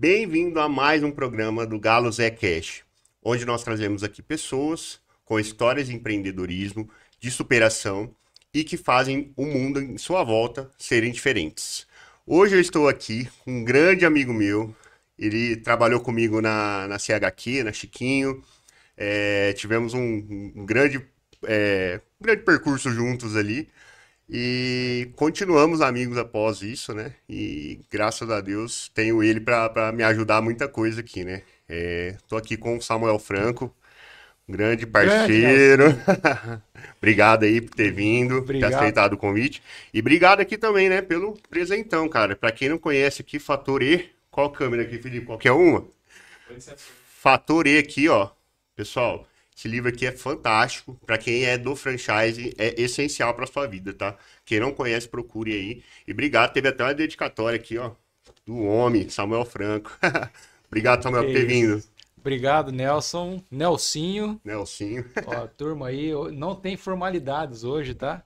Bem-vindo a mais um programa do Galo Zé Cash, onde nós trazemos aqui pessoas com histórias de empreendedorismo, de superação e que fazem o mundo em sua volta serem diferentes. Hoje eu estou aqui com um grande amigo meu, ele trabalhou comigo na CHQ, na Chiquinho, tivemos um grande percurso juntos ali. E continuamos amigos após isso, né? E graças a Deus tenho ele para me ajudar muita coisa aqui, né? Tô aqui com o Samuel Franco, um grande Grande, parceiro. Nelsinho. Obrigado aí por ter vindo, ter Obrigado. aceitado o convite. E obrigado aqui também, né, pelo presentão, cara. Para quem não conhece aqui, Fator E. Qual câmera aqui, Felipe? Qualquer uma? Fator E aqui, ó. Pessoal, esse livro aqui é fantástico. Para quem é do franchise, é essencial para sua vida, tá? Quem não conhece, procure aí. E obrigado, teve até uma dedicatória aqui, ó, do homem, Samuel Franco. Obrigado, Samuel, Que por ter vindo. isso. Obrigado, Nelson. Nelsinho. Nelsinho. Ó, turma aí, não tem formalidades hoje, tá?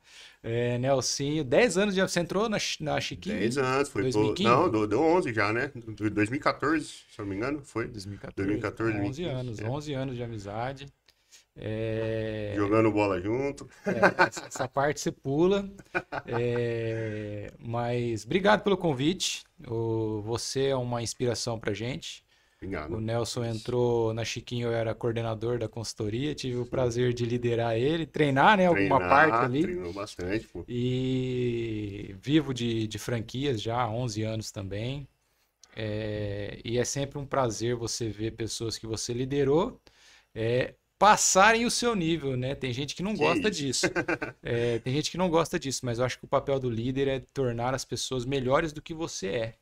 Nelsinho, 10 anos já você entrou na Chiquinho, 10 hein? anos, foi pro... 2015? Não, deu 11 já, né? 2014, se eu não me engano, foi? 2014, 2014, então 11 2015. anos, 11 anos de amizade. É, Jogando bola junto. essa parte você pula. Mas obrigado pelo convite. Você é uma inspiração pra gente. O Obrigado. Nelson entrou na Chiquinho, eu era coordenador da consultoria, tive o prazer de liderar ele, treinar, né, alguma parte ali. Treinou bastante, pô. E vivo de franquias já há 11 anos também. E é sempre um prazer você ver pessoas que você liderou passarem o seu nível, né? Tem gente que não Que gosta isso. disso. Tem gente que não gosta disso, mas eu acho que o papel do líder é tornar as pessoas melhores do que você é.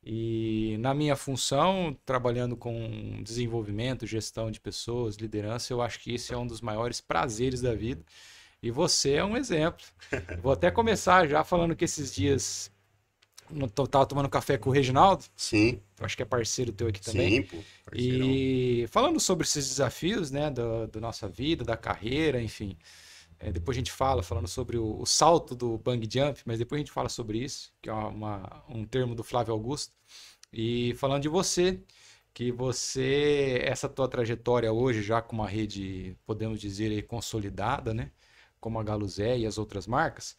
E na minha função, trabalhando com desenvolvimento, gestão de pessoas, liderança, eu acho que esse é um dos maiores prazeres da vida. E você é um exemplo. Vou até começar já falando que esses dias eu tava tomando café com o Reginaldo, Sim, eu acho que é parceiro teu aqui também. sim, pô. Parceirão. E falando sobre esses desafios, né, da nossa vida, da carreira, enfim. Depois a gente falando sobre o salto do bungee jump, mas depois a gente fala sobre isso, que é um termo do Flávio Augusto. E falando de você, que você, essa tua trajetória hoje, já com uma rede, podemos dizer, aí, consolidada, né? Como a Galo Zé e as outras marcas,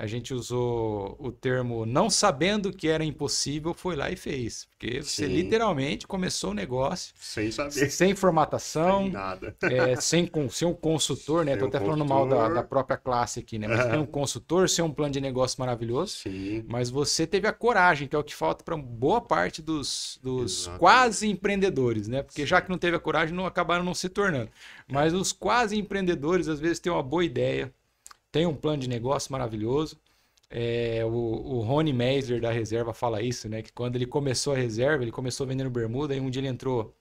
a gente usou o termo não sabendo que era impossível, foi lá e fez. Porque você Sim, literalmente começou o negócio sem saber, sem sem formatação, nada. sem um consultor, né? Sem Tô um até falando mal da consultor. própria classe aqui, né? Mas sem um consultor, sem um plano de negócio maravilhoso. Sim, Mas você teve a coragem, que é o que falta para boa parte dos exatamente. quase empreendedores, né? Porque já Sim, que não teve a coragem, não acabaram não se tornando. Mas os quase empreendedores, às vezes, têm uma boa ideia, tem um plano de negócio maravilhoso. O Rony Meisler da reserva fala isso, né? Que quando ele começou a reserva, ele começou vendendo bermuda e um dia ele entrou.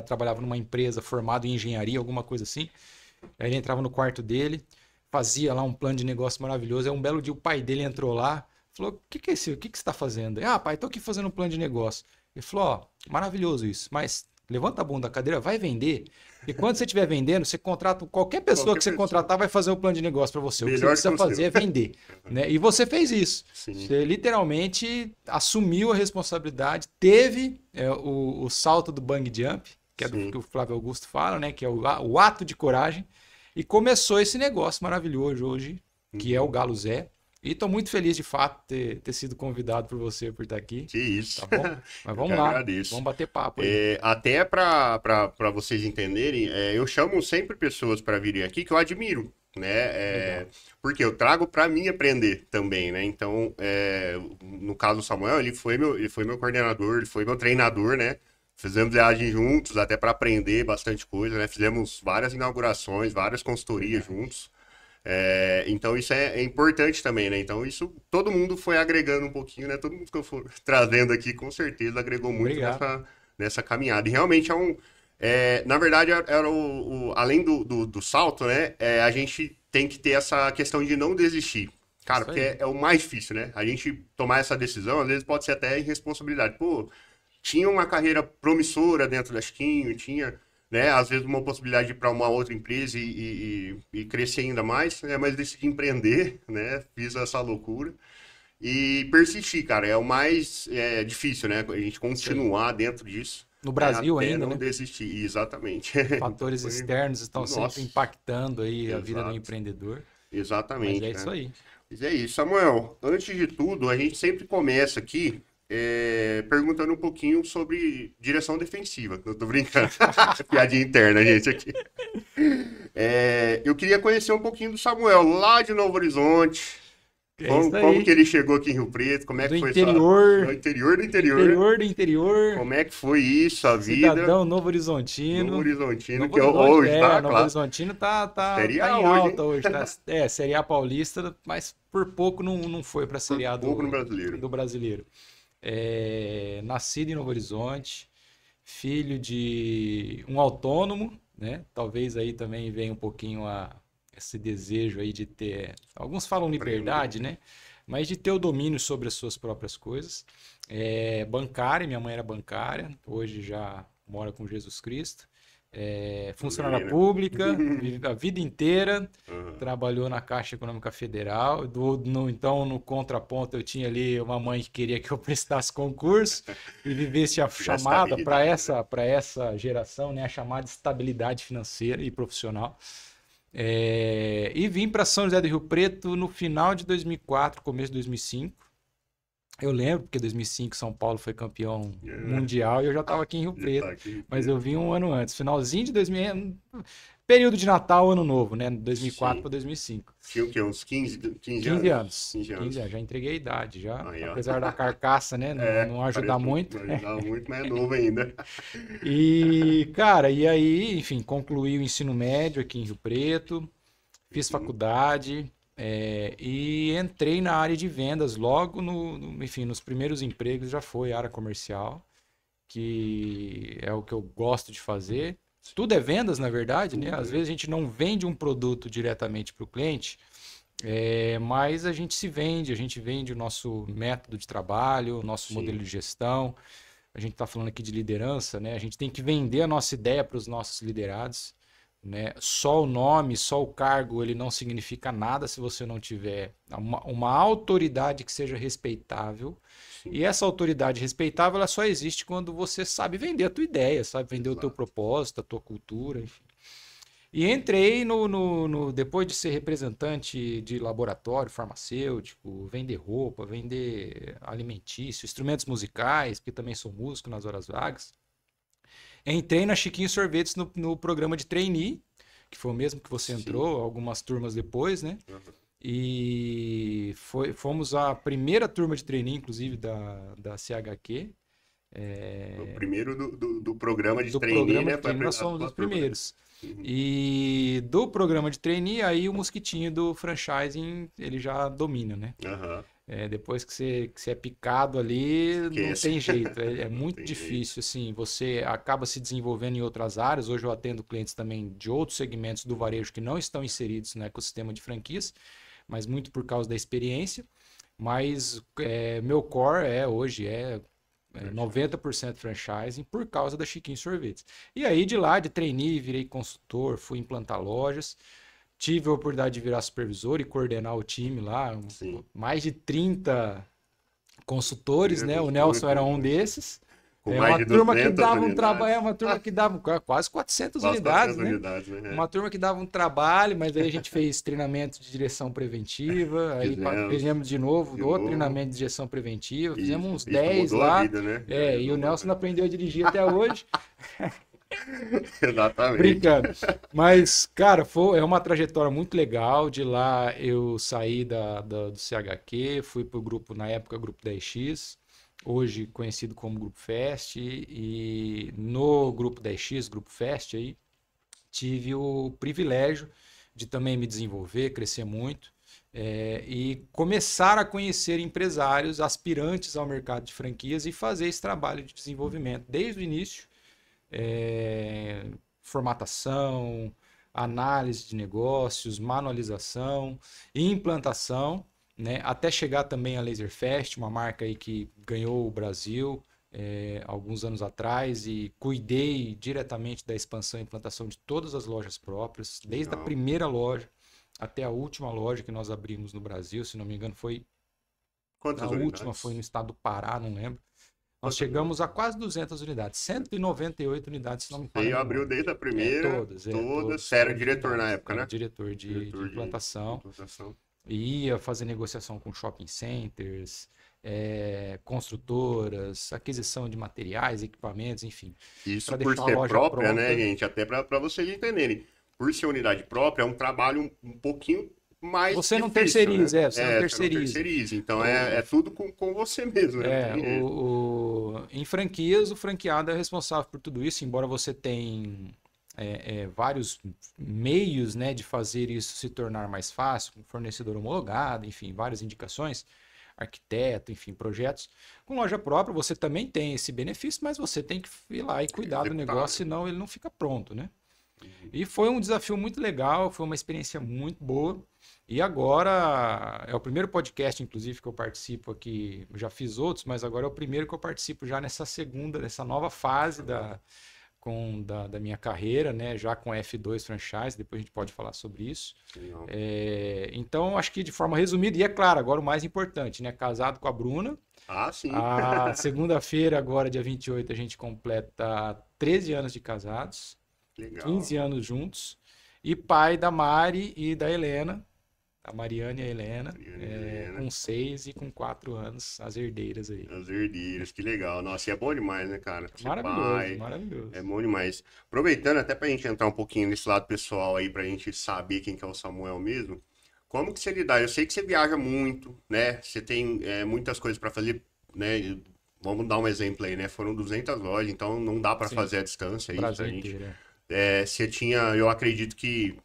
Trabalhava numa empresa formado em engenharia, alguma coisa assim. Aí ele entrava no quarto dele, fazia lá um plano de negócio maravilhoso. Aí um belo dia o pai dele entrou lá, falou: O que é isso? O que você está fazendo? Pai, estou aqui fazendo um plano de negócio. Ele falou: Ó, maravilhoso isso, mas levanta a bunda da cadeira, vai vender. E quando você estiver vendendo, você contrata qualquer pessoa qualquer que você pessoa. contratar vai fazer o plano de negócio para você. O que você Melhor que precisa o seu. fazer é vender, né? E você fez isso. Sim, Você literalmente assumiu a responsabilidade, teve o salto do bungee jump, que é do que sim. o Flávio Augusto fala, né? Que é o ato de coragem. E começou esse negócio maravilhoso hoje, que é o Uhum. Galo Zé. E estou muito feliz de fato ter sido convidado por você por estar aqui, Que isso. tá bom? Mas Eu que vamos lá, agradeço. vamos bater papo aí. Até para vocês entenderem, eu chamo sempre pessoas para virem aqui que eu admiro, né? Legal. Porque eu trago para mim aprender também, né? Então, no caso do Samuel, ele foi meu coordenador, ele foi meu treinador, né? Fizemos viagem juntos, até para aprender bastante coisa, né? Fizemos várias inaugurações, várias consultorias Verdade. juntos. Então isso é importante também, né? Então isso todo mundo foi agregando um pouquinho, né? Todo mundo que eu for trazendo aqui com certeza agregou muito Obrigado. nessa caminhada. E realmente na verdade era além do salto, né? A gente tem que ter essa questão de não desistir. Cara, Isso porque aí. é o mais difícil, né? A gente tomar essa decisão, às vezes pode ser até irresponsabilidade. Pô, tinha uma carreira promissora dentro da Chiquinho, tinha, né, às vezes uma possibilidade de ir para uma outra empresa e crescer ainda mais, né, mas decidi empreender, né, fiz essa loucura. e persistir, cara. É o mais difícil, né? A gente Isso aí. continuar dentro disso, No Brasil até ainda, não né? desistir. Exatamente. Então Fatores foi, externos estão sempre nossa, impactando aí a vida do exato. empreendedor. Mas Exatamente, é isso cara. aí. Mas é isso, Samuel. Antes de tudo, a gente sempre começa aqui perguntando um pouquinho sobre direção defensiva. Eu tô brincando. É piadinha interna, gente, aqui. Eu queria conhecer um pouquinho do Samuel, lá de Novo Horizonte. É isso Como que aí. ele chegou aqui em Rio Preto? Como é Do que foi sua... No interior, interior do interior. interior do interior, Como é que foi isso, a vida? cidadão Novo Novo Horizontino. Horizontino, Novo que Horizonte, hoje tá, Novo claro. Horizontino Série tá A em hoje, alta hein? hoje, tá? Série A paulista, mas por pouco não foi para a Por Série A pouco no brasileiro. do brasileiro. Nascido em Novo Horizonte, filho de um autônomo, né? Talvez aí também venha um pouquinho esse desejo aí de ter, alguns falam liberdade, Empreender. né? Mas de ter o domínio sobre as suas próprias coisas. Bancária, minha mãe era bancária, hoje já mora com Jesus Cristo. Funcionária Amém, né? pública, vive a vida inteira, Aham. trabalhou na Caixa Econômica Federal. Então, no contraponto, eu tinha ali uma mãe que queria que eu prestasse concurso e vivesse a Da chamada estabilidade, né? para essa geração, né, a chamada estabilidade financeira e profissional. E vim para São José do Rio Preto no final de 2004, começo de 2005. Eu lembro, porque 2005 São Paulo foi campeão É, mundial e eu já estava aqui em Rio já tá Preto. aqui em Rio Mas eu Preto. vim um ano antes, finalzinho de 2000, período de Natal, Ano Novo, né? 2004 para Sim. 2005. Tinha o quê? Uns 15 15 anos? anos. 15 15 anos. anos, já entreguei a idade, já. Aí, ó. Apesar da carcaça, né? Não ajudar Parece muito. não ajudava muito, mas é novo ainda. E, cara, e aí, enfim, concluí o ensino médio aqui em Rio Preto, fiz Uhum. faculdade, e entrei na área de vendas logo enfim, nos primeiros empregos já foi área comercial, que é o que eu gosto de fazer. Tudo é vendas, na verdade, né? Tudo, Às né? vezes a gente não vende um produto diretamente para o cliente, mas a gente vende o nosso método de trabalho, o nosso modelo Sim, de gestão. A gente está falando aqui de liderança, né? A gente tem que vender a nossa ideia para os nossos liderados, né? Só o nome, só o cargo, ele não significa nada se você não tiver uma autoridade que seja respeitável. E sim. essa autoridade respeitável, ela só existe quando você sabe vender a tua ideia, sabe vender o teu Exato. propósito, a tua cultura, enfim. E entrei depois de ser representante de laboratório farmacêutico, vender roupa, vender alimentício, instrumentos musicais, porque também sou músico nas horas vagas. Entrei na Chiquinho Sorvetes no programa de trainee, que foi o mesmo que você Sim. entrou, algumas turmas depois, né? Uhum. E fomos a primeira turma de trainee, inclusive, da CHQ. O primeiro do programa de Do trainee, programa né? de Foi trainee, nós a fomos sua os turma, né? primeiros. Uhum. E do programa de trainee, aí o mosquitinho do franchising, ele já domina, né? Aham. Depois que você é picado ali, não Esquece. tem jeito. É Não muito tem jeito. difícil, assim. Você acaba se desenvolvendo em outras áreas. Hoje eu atendo clientes também de outros segmentos do varejo que não estão inseridos no ecossistema de franquias, mas muito por causa da experiência. Mas meu core hoje é Franchise. 90% franchising por causa da Chiquinho Sorvetes. E aí de lá, de trainee, virei consultor, fui implantar lojas. Tive a oportunidade de virar supervisor e coordenar o time lá, Sim. mais de 30 consultores, né? O Consultor Nelson era um desses. com mais Uma de turma que 200 dava um trabalho, unidades. uma turma que dava quase 400 Quase unidades, 400 né? unidades, né? Uma turma que dava um trabalho, mas aí a gente fez treinamento de direção preventiva, aí Fizemos fizemos de novo de outro novo. treinamento de direção preventiva, fizemos Isso. uns Isso 10 mudou a lá, vida, né? e o Ajudou Nelson não bastante. aprendeu a dirigir até hoje. Exatamente. Brincando. Mas, cara, é uma trajetória muito legal. De lá eu saí do CHQ, fui pro grupo, na época, Grupo 10X, hoje conhecido como Grupo Fest. E no Grupo 10X, Grupo Fest, aí, tive o privilégio de também me desenvolver, crescer muito. E começar a conhecer empresários aspirantes ao mercado de franquias e fazer esse trabalho de desenvolvimento desde o início, formatação, análise de negócios, manualização e implantação, né? Até chegar também a Laserfest, uma marca aí que ganhou o Brasil alguns anos atrás e cuidei diretamente da expansão e implantação de todas as lojas próprias, desde a Legal. primeira loja até a última loja que nós abrimos no Brasil, se não me engano, foi Quantas A unidades? última foi no estado do Pará, não lembro. Nós chegamos a quase 200 unidades, 198 unidades, se não me falha. Você a abriu memória. desde a primeira, Todas. você era todas diretor na unidades. época, Era né? diretor de implantação. Implantação. E ia fazer negociação com shopping centers, construtoras, aquisição de materiais, equipamentos, enfim. Isso Pra por deixar a ser loja própria, pronta. né, gente? Até para vocês entenderem. Por ser unidade própria, é um trabalho um pouquinho mais Você não difícil, terceiriza, né? você não terceiriza. Então é tudo com você mesmo, né? Não tem jeito. Em franquias, o franqueado é responsável por tudo isso, embora você tenha vários meios, né, de fazer isso se tornar mais fácil, com fornecedor homologado, enfim, várias indicações, arquiteto, enfim, projetos. Com loja própria, você também tem esse benefício, mas você tem que ir lá e cuidar do negócio, senão ele não fica pronto, né? E foi um desafio muito legal, foi uma experiência muito boa. E agora é o primeiro podcast, inclusive, que eu participo aqui. Eu já fiz outros, mas agora é o primeiro que eu participo já nessa nova fase da minha carreira, né? Já com F2 Franchise, depois a gente pode falar sobre isso. Então, acho que de forma resumida, e é claro, agora o mais importante, né? Casado com a Bruna. Ah, sim. A segunda-feira, agora, dia 28, a gente completa 13 anos de casados. Legal. 15 anos juntos. E pai da Mari e da Helena, a Mariana e a Helena, com 6 e com 4 anos, as herdeiras aí. As herdeiras, que legal. Nossa, e é bom demais, né, cara? Ser pai, Maravilhoso. é bom demais. Aproveitando até pra gente entrar um pouquinho nesse lado pessoal aí, pra gente saber quem que é o Samuel mesmo, como que você lidar? Eu sei que você viaja muito, né? Você tem muitas coisas pra fazer, né? Vamos dar um exemplo aí, né? Foram 200 lojas, então não dá pra fazer a distância aí. Brasil inteiro, Você tinha, eu acredito que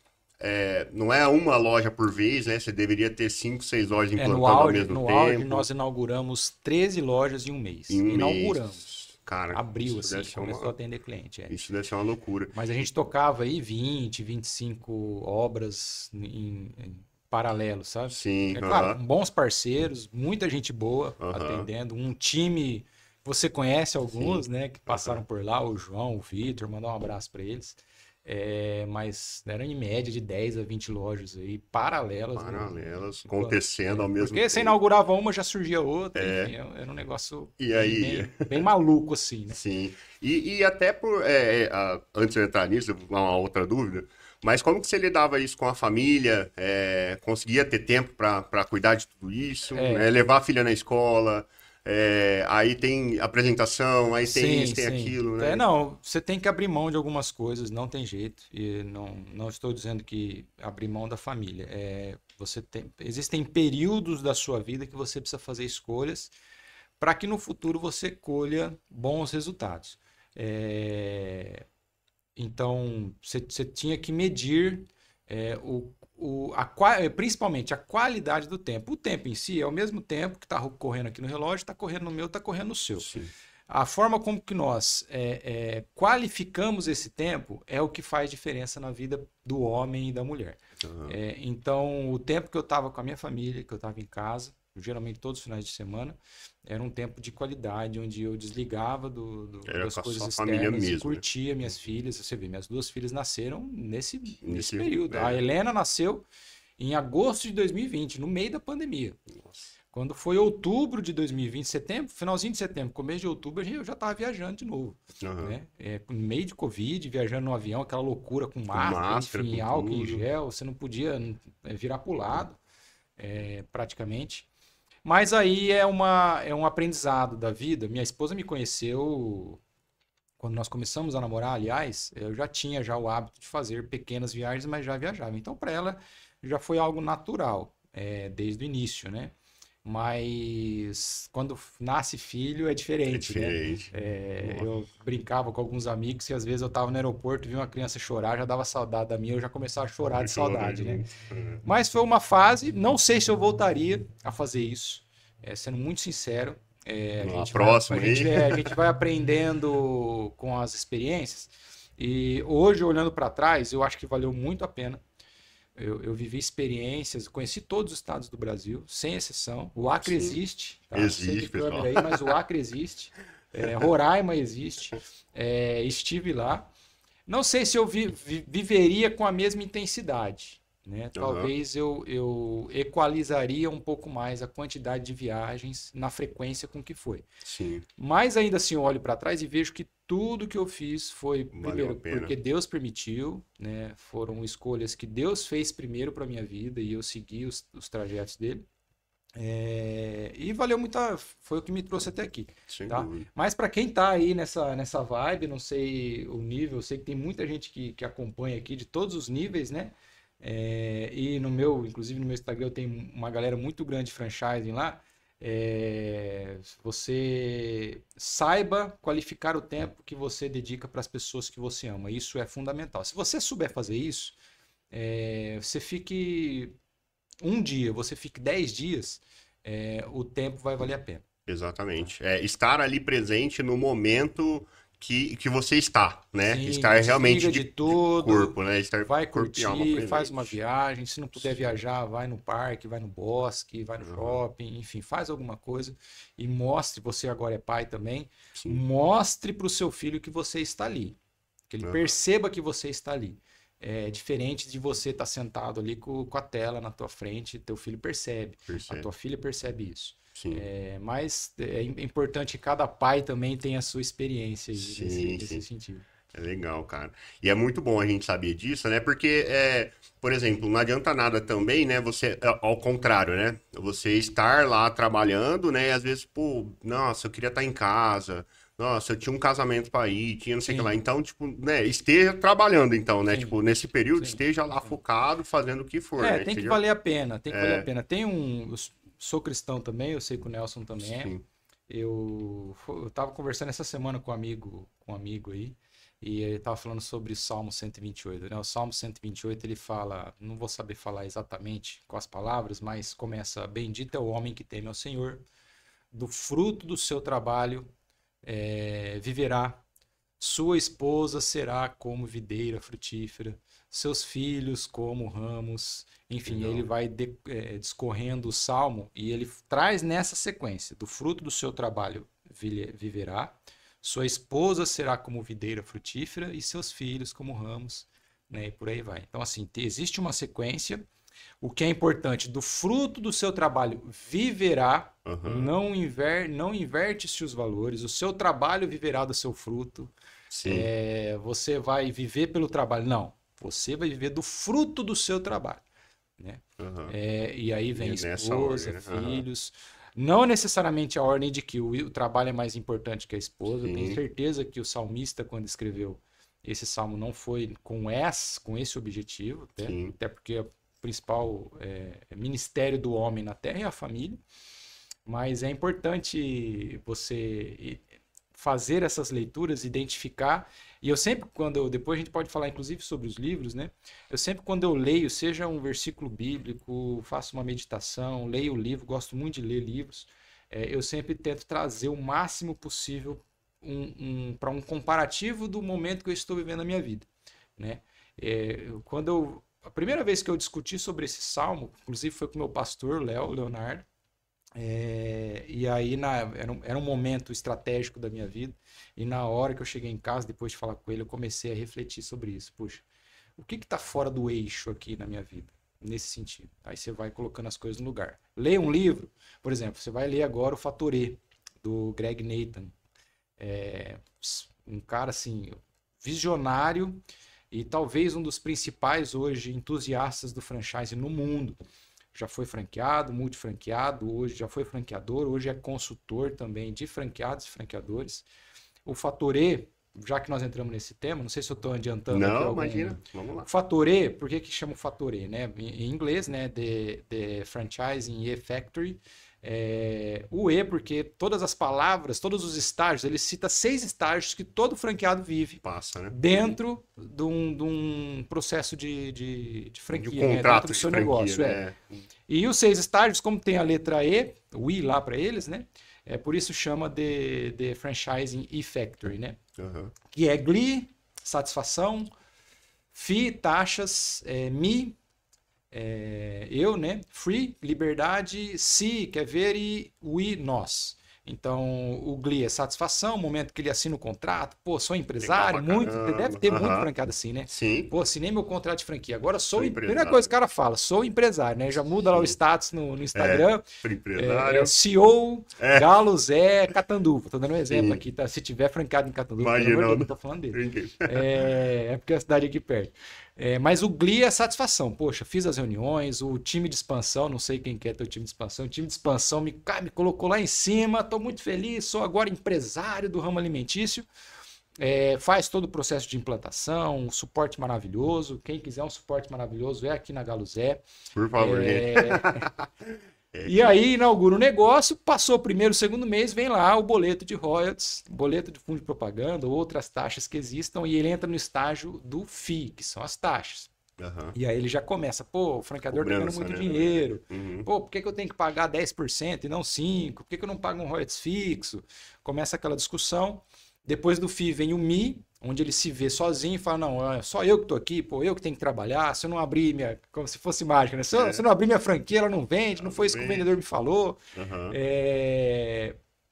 não é uma loja por vez, né? Você deveria ter 5, 6 lojas implantando ao mesmo tempo. No auge, nós inauguramos 13 lojas em um mês. Inauguramos. Cara, abriu assim, começou a atender cliente. Isso deve ser uma loucura. Mas a gente tocava aí 20, 25 obras em paralelo, sabe? Sim. Claro, bons parceiros, muita gente boa atendendo, um time... Você conhece alguns, né, que passaram por lá, o João, o Vitor, mandar um abraço para eles. Mas eram em média de 10 a 20 lojas aí, paralelas. Acontecendo ao mesmo tempo. Porque você inaugurava uma, já surgia outra, enfim, era um negócio bem maluco, assim, né? Sim. E até por... antes de eu entrar nisso, uma outra dúvida, mas como que você lidava isso com a família? Conseguia ter tempo para cuidar de tudo isso? Levar a filha na escola... aí tem apresentação, aí tem isso, tem aquilo, né? Não, você tem que abrir mão de algumas coisas, não tem jeito. E não estou dizendo que abrir mão da família. Existem períodos da sua vida que você precisa fazer escolhas para que no futuro você colha bons resultados. Então, você tinha que medir principalmente a qualidade do tempo. O tempo em si é o mesmo tempo que está correndo aqui no relógio, está correndo no meu, está correndo no seu. Sim. A forma como que nós qualificamos esse tempo é o que faz diferença na vida do homem e da mulher. Então, o tempo que eu estava com a minha família, que eu estava em casa, geralmente todos os finais de semana, era um tempo de qualidade, onde eu desligava das coisas externas e curtia minhas filhas. Você vê, minhas 2 filhas nasceram nesse período. A Helena nasceu em agosto de 2020, no meio da pandemia. Nossa. Quando foi outubro de 2020, setembro, finalzinho de setembro, começo de outubro, eu já estava viajando de novo. Né? No meio de Covid, viajando no avião, aquela loucura com máscara, enfim, álcool em gel, você não podia virar para o lado, praticamente. Mas aí é um aprendizado da vida. Minha esposa me conheceu quando nós começamos a namorar, aliás, eu já tinha o hábito de fazer pequenas viagens, mas já viajava. Então, para ela, já foi algo natural, desde o início, né? Mas quando nasce filho é diferente, né? Eu brincava com alguns amigos que às vezes eu estava no aeroporto, vi uma criança chorar, já dava saudade da minha, eu já começava a chorar de saudade, né? Mas foi uma fase, não sei se eu voltaria a fazer isso, sendo muito sincero. A gente vai aprendendo com as experiências e hoje, olhando para trás, eu acho que valeu muito a pena. Eu vivi experiências, conheci todos os estados do Brasil, sem exceção. O Acre existe. Tá? Existe, pessoal. Aí, mas o Acre existe. Roraima existe. Estive lá. Não sei se eu viveria com a mesma intensidade, né? Talvez eu equalizaria um pouco mais a quantidade de viagens na frequência com que foi. Sim. Mas ainda assim eu olho para trás e vejo que tudo que eu fiz foi, Valeu a primeiro, pena. porque Deus permitiu, né? Foram escolhas que Deus fez primeiro para minha vida e eu segui os trajetos dele. E valeu muito, foi o que me trouxe até aqui, Sem tá? dúvida. Mas para quem tá aí nessa vibe, não sei o nível, eu sei que tem muita gente que acompanha aqui de todos os níveis, né? E inclusive no meu Instagram eu tenho uma galera muito grande de franchising lá. Você saiba qualificar o tempo que você dedica para as pessoas que você ama. Isso é fundamental. Se você souber fazer isso, você fique um dia, você fique 10 dias, o tempo vai valer a pena. Exatamente. Estar ali presente no momento que você está, né? Sim, Estar realmente desliga de tudo, corpo, né? Estar vai corpo e alma curtir, presente. faz uma viagem. Se não puder Sim. viajar, vai no parque, vai no bosque, vai no shopping, enfim, faz alguma coisa e mostre. Você agora é pai também, Sim. mostre para o seu filho que você está ali, que ele perceba que você está ali. É diferente de você estar sentado ali com a tela na tua frente, teu filho percebe, a tua filha percebe isso. Sim. Mas é importante que cada pai também tenha a sua experiência Sim, nesse sentido. É legal, cara. E é muito bom a gente saber disso, né? Porque, por exemplo, não adianta nada também, né? Você, ao contrário, né? Você estar lá trabalhando, né? E às vezes, pô, nossa, eu queria estar em casa. Nossa, eu tinha um casamento para ir, tinha não sei o que lá. Então, tipo, né? Esteja trabalhando, então, né? Sim. Tipo, nesse período, Sim. esteja lá focado, fazendo o que for, né? Tem que Seja... valer a pena, tem que valer a pena. Eu sou cristão também, eu sei que o Nelson também é. Sim. Eu tava conversando essa semana com um amigo aí, e ele tava falando sobre o Salmo 128, né? O Salmo 128, ele fala, não vou saber falar exatamente com as palavras, mas começa: bendito é o homem que teme ao Senhor, do fruto do seu trabalho viverá, sua esposa será como videira frutífera, seus filhos como ramos. Enfim, ele vai discorrendo o salmo e ele traz nessa sequência: do fruto do seu trabalho viverá, sua esposa será como videira frutífera e seus filhos como ramos, né? E por aí vai. Então, assim, existe uma sequência. O que é importante: do fruto do seu trabalho viverá, não inverte-se os valores, o seu trabalho viverá do seu fruto. Você vai viver pelo trabalho. Não, você vai viver do fruto do seu trabalho, né? E aí vem esposa, filhos. Não necessariamente a ordem de que o trabalho é mais importante que a esposa. Eu tenho certeza que o salmista, quando escreveu esse salmo, não foi com esse objetivo, até porque o principal ministério do homem na terra é a família. Mas é importante você fazer essas leituras, identificar. E eu sempre, depois a gente pode falar inclusive sobre os livros, né? Eu sempre, quando eu leio, seja um versículo bíblico, faço uma meditação, leio o livro, gosto muito de ler livros, eu sempre tento trazer o máximo possível para um comparativo do momento que eu estou vivendo na minha vida, né? A primeira vez que eu discuti sobre esse salmo, inclusive foi com o meu pastor, Leonardo, e aí era um momento estratégico da minha vida, e na hora que eu cheguei em casa, depois de falar com ele, eu comecei a refletir sobre isso. Puxa, o que está fora do eixo aqui na minha vida, nesse sentido? Aí você vai colocando as coisas no lugar. Leia um livro, por exemplo, você vai ler agora o Fator E, do Greg Nathan. Um cara assim, visionário, e talvez um dos principais hoje entusiastas do franchise no mundo. Já foi franqueado, multifranqueado, hoje já foi franqueador, hoje é consultor também de franqueados e franqueadores. O Fator E, já que nós entramos nesse tema, não sei se eu estou adiantando aqui Não, imagina, vamos lá. O Fator E, por que chama o Fator E, né? Em inglês, né? The Franchising E Factory. O E, porque todas as palavras, todos os estágios, ele cita 6 estágios que todo franqueado vive. Passa, né? Dentro de um processo de franquia, de um contrato, dentro do seu de franquia, negócio. né? E os 6 estágios, como tem a letra E, o I lá para eles, né? Por isso chama de Franchising E Factory, né? Que é GLI, satisfação, FI, taxas, MI, eu, né? Free, liberdade, C, quer ver, e we, nós. Então, o Glee é satisfação, o momento que ele assina o contrato, pô, sou empresário, Legal pra muito, caramba. deve ter muito Aham. franqueado assim, né? Sim, Pô, assinei meu contrato de franquia, agora sou primeira empresário. coisa que o cara fala, sou empresário, né? Já muda lá o Sim. status no Instagram, Sou empresário. CEO, É. Galo Zé Catanduva. Tô dando um exemplo Sim. aqui, tá? Se tiver franqueado em Catanduva, pelo Imagina, amor de Deus, não. não tô falando dele. Brinquei. É porque é a cidade aqui perto. Mas o Glee é satisfação. Poxa, fiz as reuniões, o time de expansão, não sei quem que é teu time de expansão, o time de expansão me colocou lá em cima, tô muito feliz, sou agora empresário do ramo alimentício. Faz todo o processo de implantação, um suporte maravilhoso. Quem quiser um suporte maravilhoso é aqui na Galo Zé. Por favor, gente. E aí inaugura o negócio, passou o primeiro, segundo mês, vem lá o boleto de royalties, boleto de fundo de propaganda, outras taxas que existam, e ele entra no estágio do FII, que são as taxas. Aham. E aí ele já começa, pô, o franqueador tá ganhando Cobrança, muito né? dinheiro, Uhum. pô, por que que eu tenho que pagar 10% e não 5%? Por que que eu não pago um royalties fixo? Começa aquela discussão. Depois do FII vem o MI, onde ele se vê sozinho e fala, não, é só eu que tô aqui, pô, eu que tenho que trabalhar, se eu não abrir como se fosse mágica, né? Se eu não abrir minha franquia, ela não vende, não foi isso que o vendedor me falou. Aham.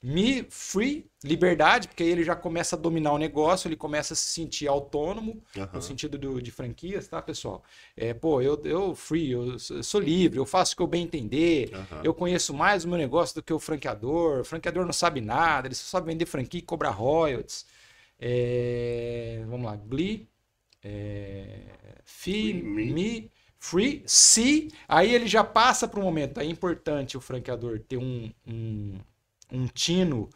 Me free, liberdade, porque aí ele já começa a dominar o negócio, ele começa a se sentir autônomo, Aham. no sentido de franquias, tá, pessoal? Pô, eu free, eu sou livre, eu faço o que eu bem entender, Aham. eu conheço mais o meu negócio do que o franqueador não sabe nada, ele só sabe vender franquia e cobrar royalties. Vamos lá, Glee, Fee, Me, Free, See, aí ele já passa para o momento, é importante o franqueador ter um tino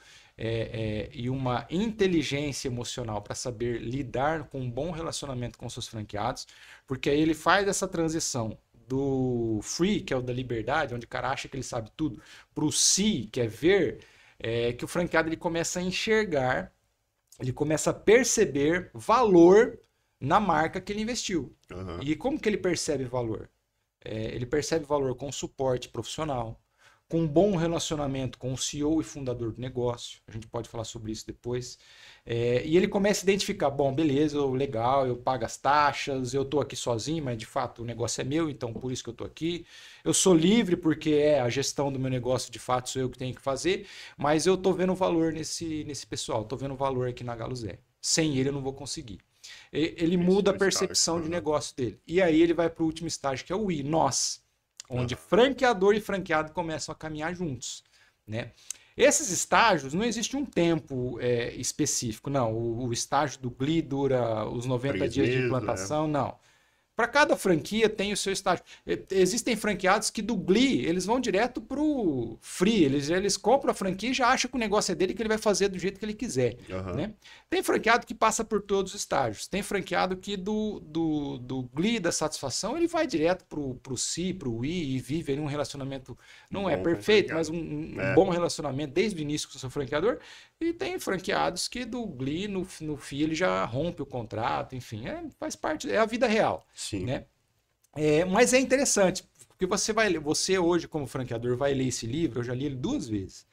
e uma inteligência emocional para saber lidar com um bom relacionamento com seus franqueados, porque aí ele faz essa transição do free, que é o da liberdade, onde o cara acha que ele sabe tudo, para o see, que é ver, que o franqueado ele começa a enxergar, ele começa a perceber valor na marca que ele investiu. Aham. E como que ele percebe valor? Ele percebe valor com suporte profissional, com um bom relacionamento com o CEO e fundador do negócio. A gente pode falar sobre isso depois. E ele começa a identificar, bom, beleza, legal, eu pago as taxas, eu estou aqui sozinho, mas de fato o negócio é meu, então por isso que eu estou aqui. Eu sou livre porque a gestão do meu negócio, de fato, sou eu que tenho que fazer, mas eu estou vendo valor nesse pessoal, estou vendo valor aqui na Galo Zé. Sem ele eu não vou conseguir. Ele muda a percepção de negócio dele. E aí ele vai para o último estágio, que é o I, nós. Onde franqueador e franqueado começam a caminhar juntos, né? Esses estágios, não existe um tempo específico, não. O estágio do Glee dura os 90 3 dias de meses, implantação, não. Para cada franquia tem o seu estágio. Existem franqueados que do Glee, eles vão direto pro Free, eles compram a franquia e já acham que o negócio é dele, que ele vai fazer do jeito que ele quiser, Aham. né? Tem franqueado que passa por todos os estágios. Tem franqueado que do Glee, da satisfação, ele vai direto pro Si, pro Wii e vive ali um relacionamento, não é Bom perfeito, franqueado. mas um bom relacionamento desde o início com o seu franqueador. E tem franqueados que do Glee, no FI, ele já rompe o contrato, enfim, faz parte, é a vida real, Sim. né? Mas é interessante, porque você hoje como franqueador vai ler esse livro, eu já li ele 2 vezes.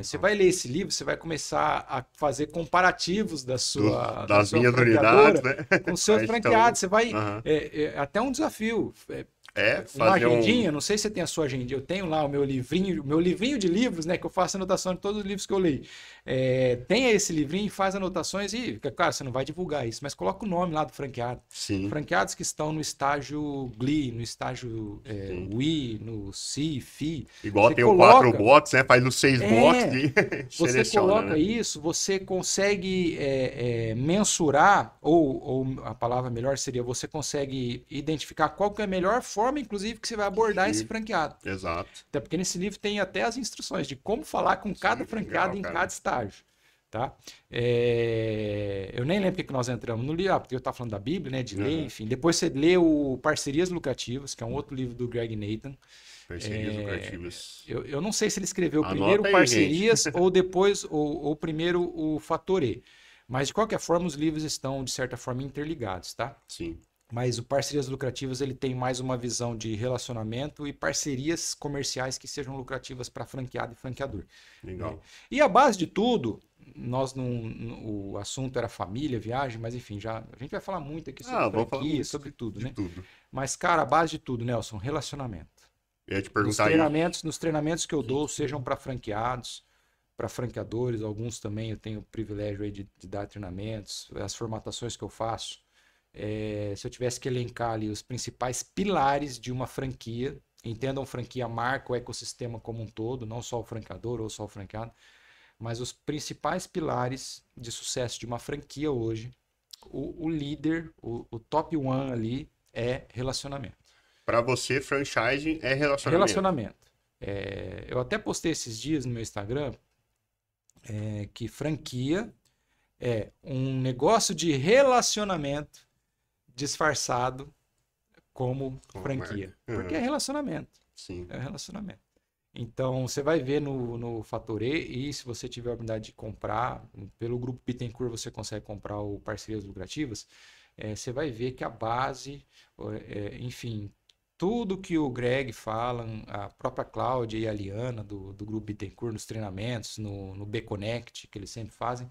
Você vai ler esse livro, você vai começar a fazer comparativos da Das sua minhas franqueadora unidades, né? com seus Então, franqueados. Você vai. aham. Até um desafio. Uma fazer agendinha, não sei se você tem a sua agendinha, eu tenho lá o meu livrinho de livros, né? Que eu faço anotação de todos os livros que eu leio. Tenha esse livrinho, faz anotações e, claro, você não vai divulgar isso, mas coloca o nome lá do franqueado. Sim. Franqueados que estão no estágio Glee, no estágio Wii, no Si, Fi. Igual Você tem coloca- o 4 bots, né? Faz os 6 bots e Você seleciona, coloca né? isso, você consegue mensurar, ou a palavra melhor seria, você consegue identificar qual que é a melhor forma, inclusive, que você vai abordar Sim. esse franqueado. Exato. Até porque nesse livro tem até as instruções de como falar com cada franqueado legal, em cara. cada estágio. Tá? Eu nem lembro porque que nós entramos no livro, porque eu estava falando da Bíblia, né, de ler, enfim. Depois você lê o Parcerias Lucrativas, que é um outro livro do Greg Nathan. Parcerias lucrativas. Eu não sei se ele escreveu Anota primeiro aí, Parcerias ou depois, ou primeiro o Fator E. Mas, de qualquer forma, os livros estão, de certa forma, interligados, tá? Sim. Mas o Parcerias Lucrativas ele tem mais uma visão de relacionamento e parcerias comerciais que sejam lucrativas para franqueado e franqueador. Legal. E a base de tudo, o assunto era família, viagem, mas enfim, a gente vai falar muito aqui sobre vamos falar franquia, muito sobre tudo, de né? tudo. Mas, cara, a base de tudo, Nelson, relacionamento. Eu ia te Nos perguntar aí. treinamentos que eu dou, sejam para franqueados, para franqueadores, alguns também eu tenho o privilégio aí de dar treinamentos, as formatações que eu faço. Se eu tivesse que elencar ali os principais pilares de uma franquia, entendam franquia, marca, o ecossistema como um todo, não só o franqueador ou só o franqueado, mas os principais pilares de sucesso de uma franquia hoje, o líder, o top one ali é relacionamento. Para você, franchising é relacionamento. Relacionamento. Eu até postei esses dias no meu Instagram que franquia é um negócio de relacionamento disfarçado como franquia. Porque é relacionamento. Sim. É relacionamento. Então, você vai ver no Fator E, e se você tiver a oportunidade de comprar, pelo Grupo Bittencourt você consegue comprar o Parcerias Lucrativas, você vai ver que a base, enfim, tudo que o Greg fala, a própria Cláudia e a Liana do Grupo Bittencourt, nos treinamentos, no B-Connect, que eles sempre fazem,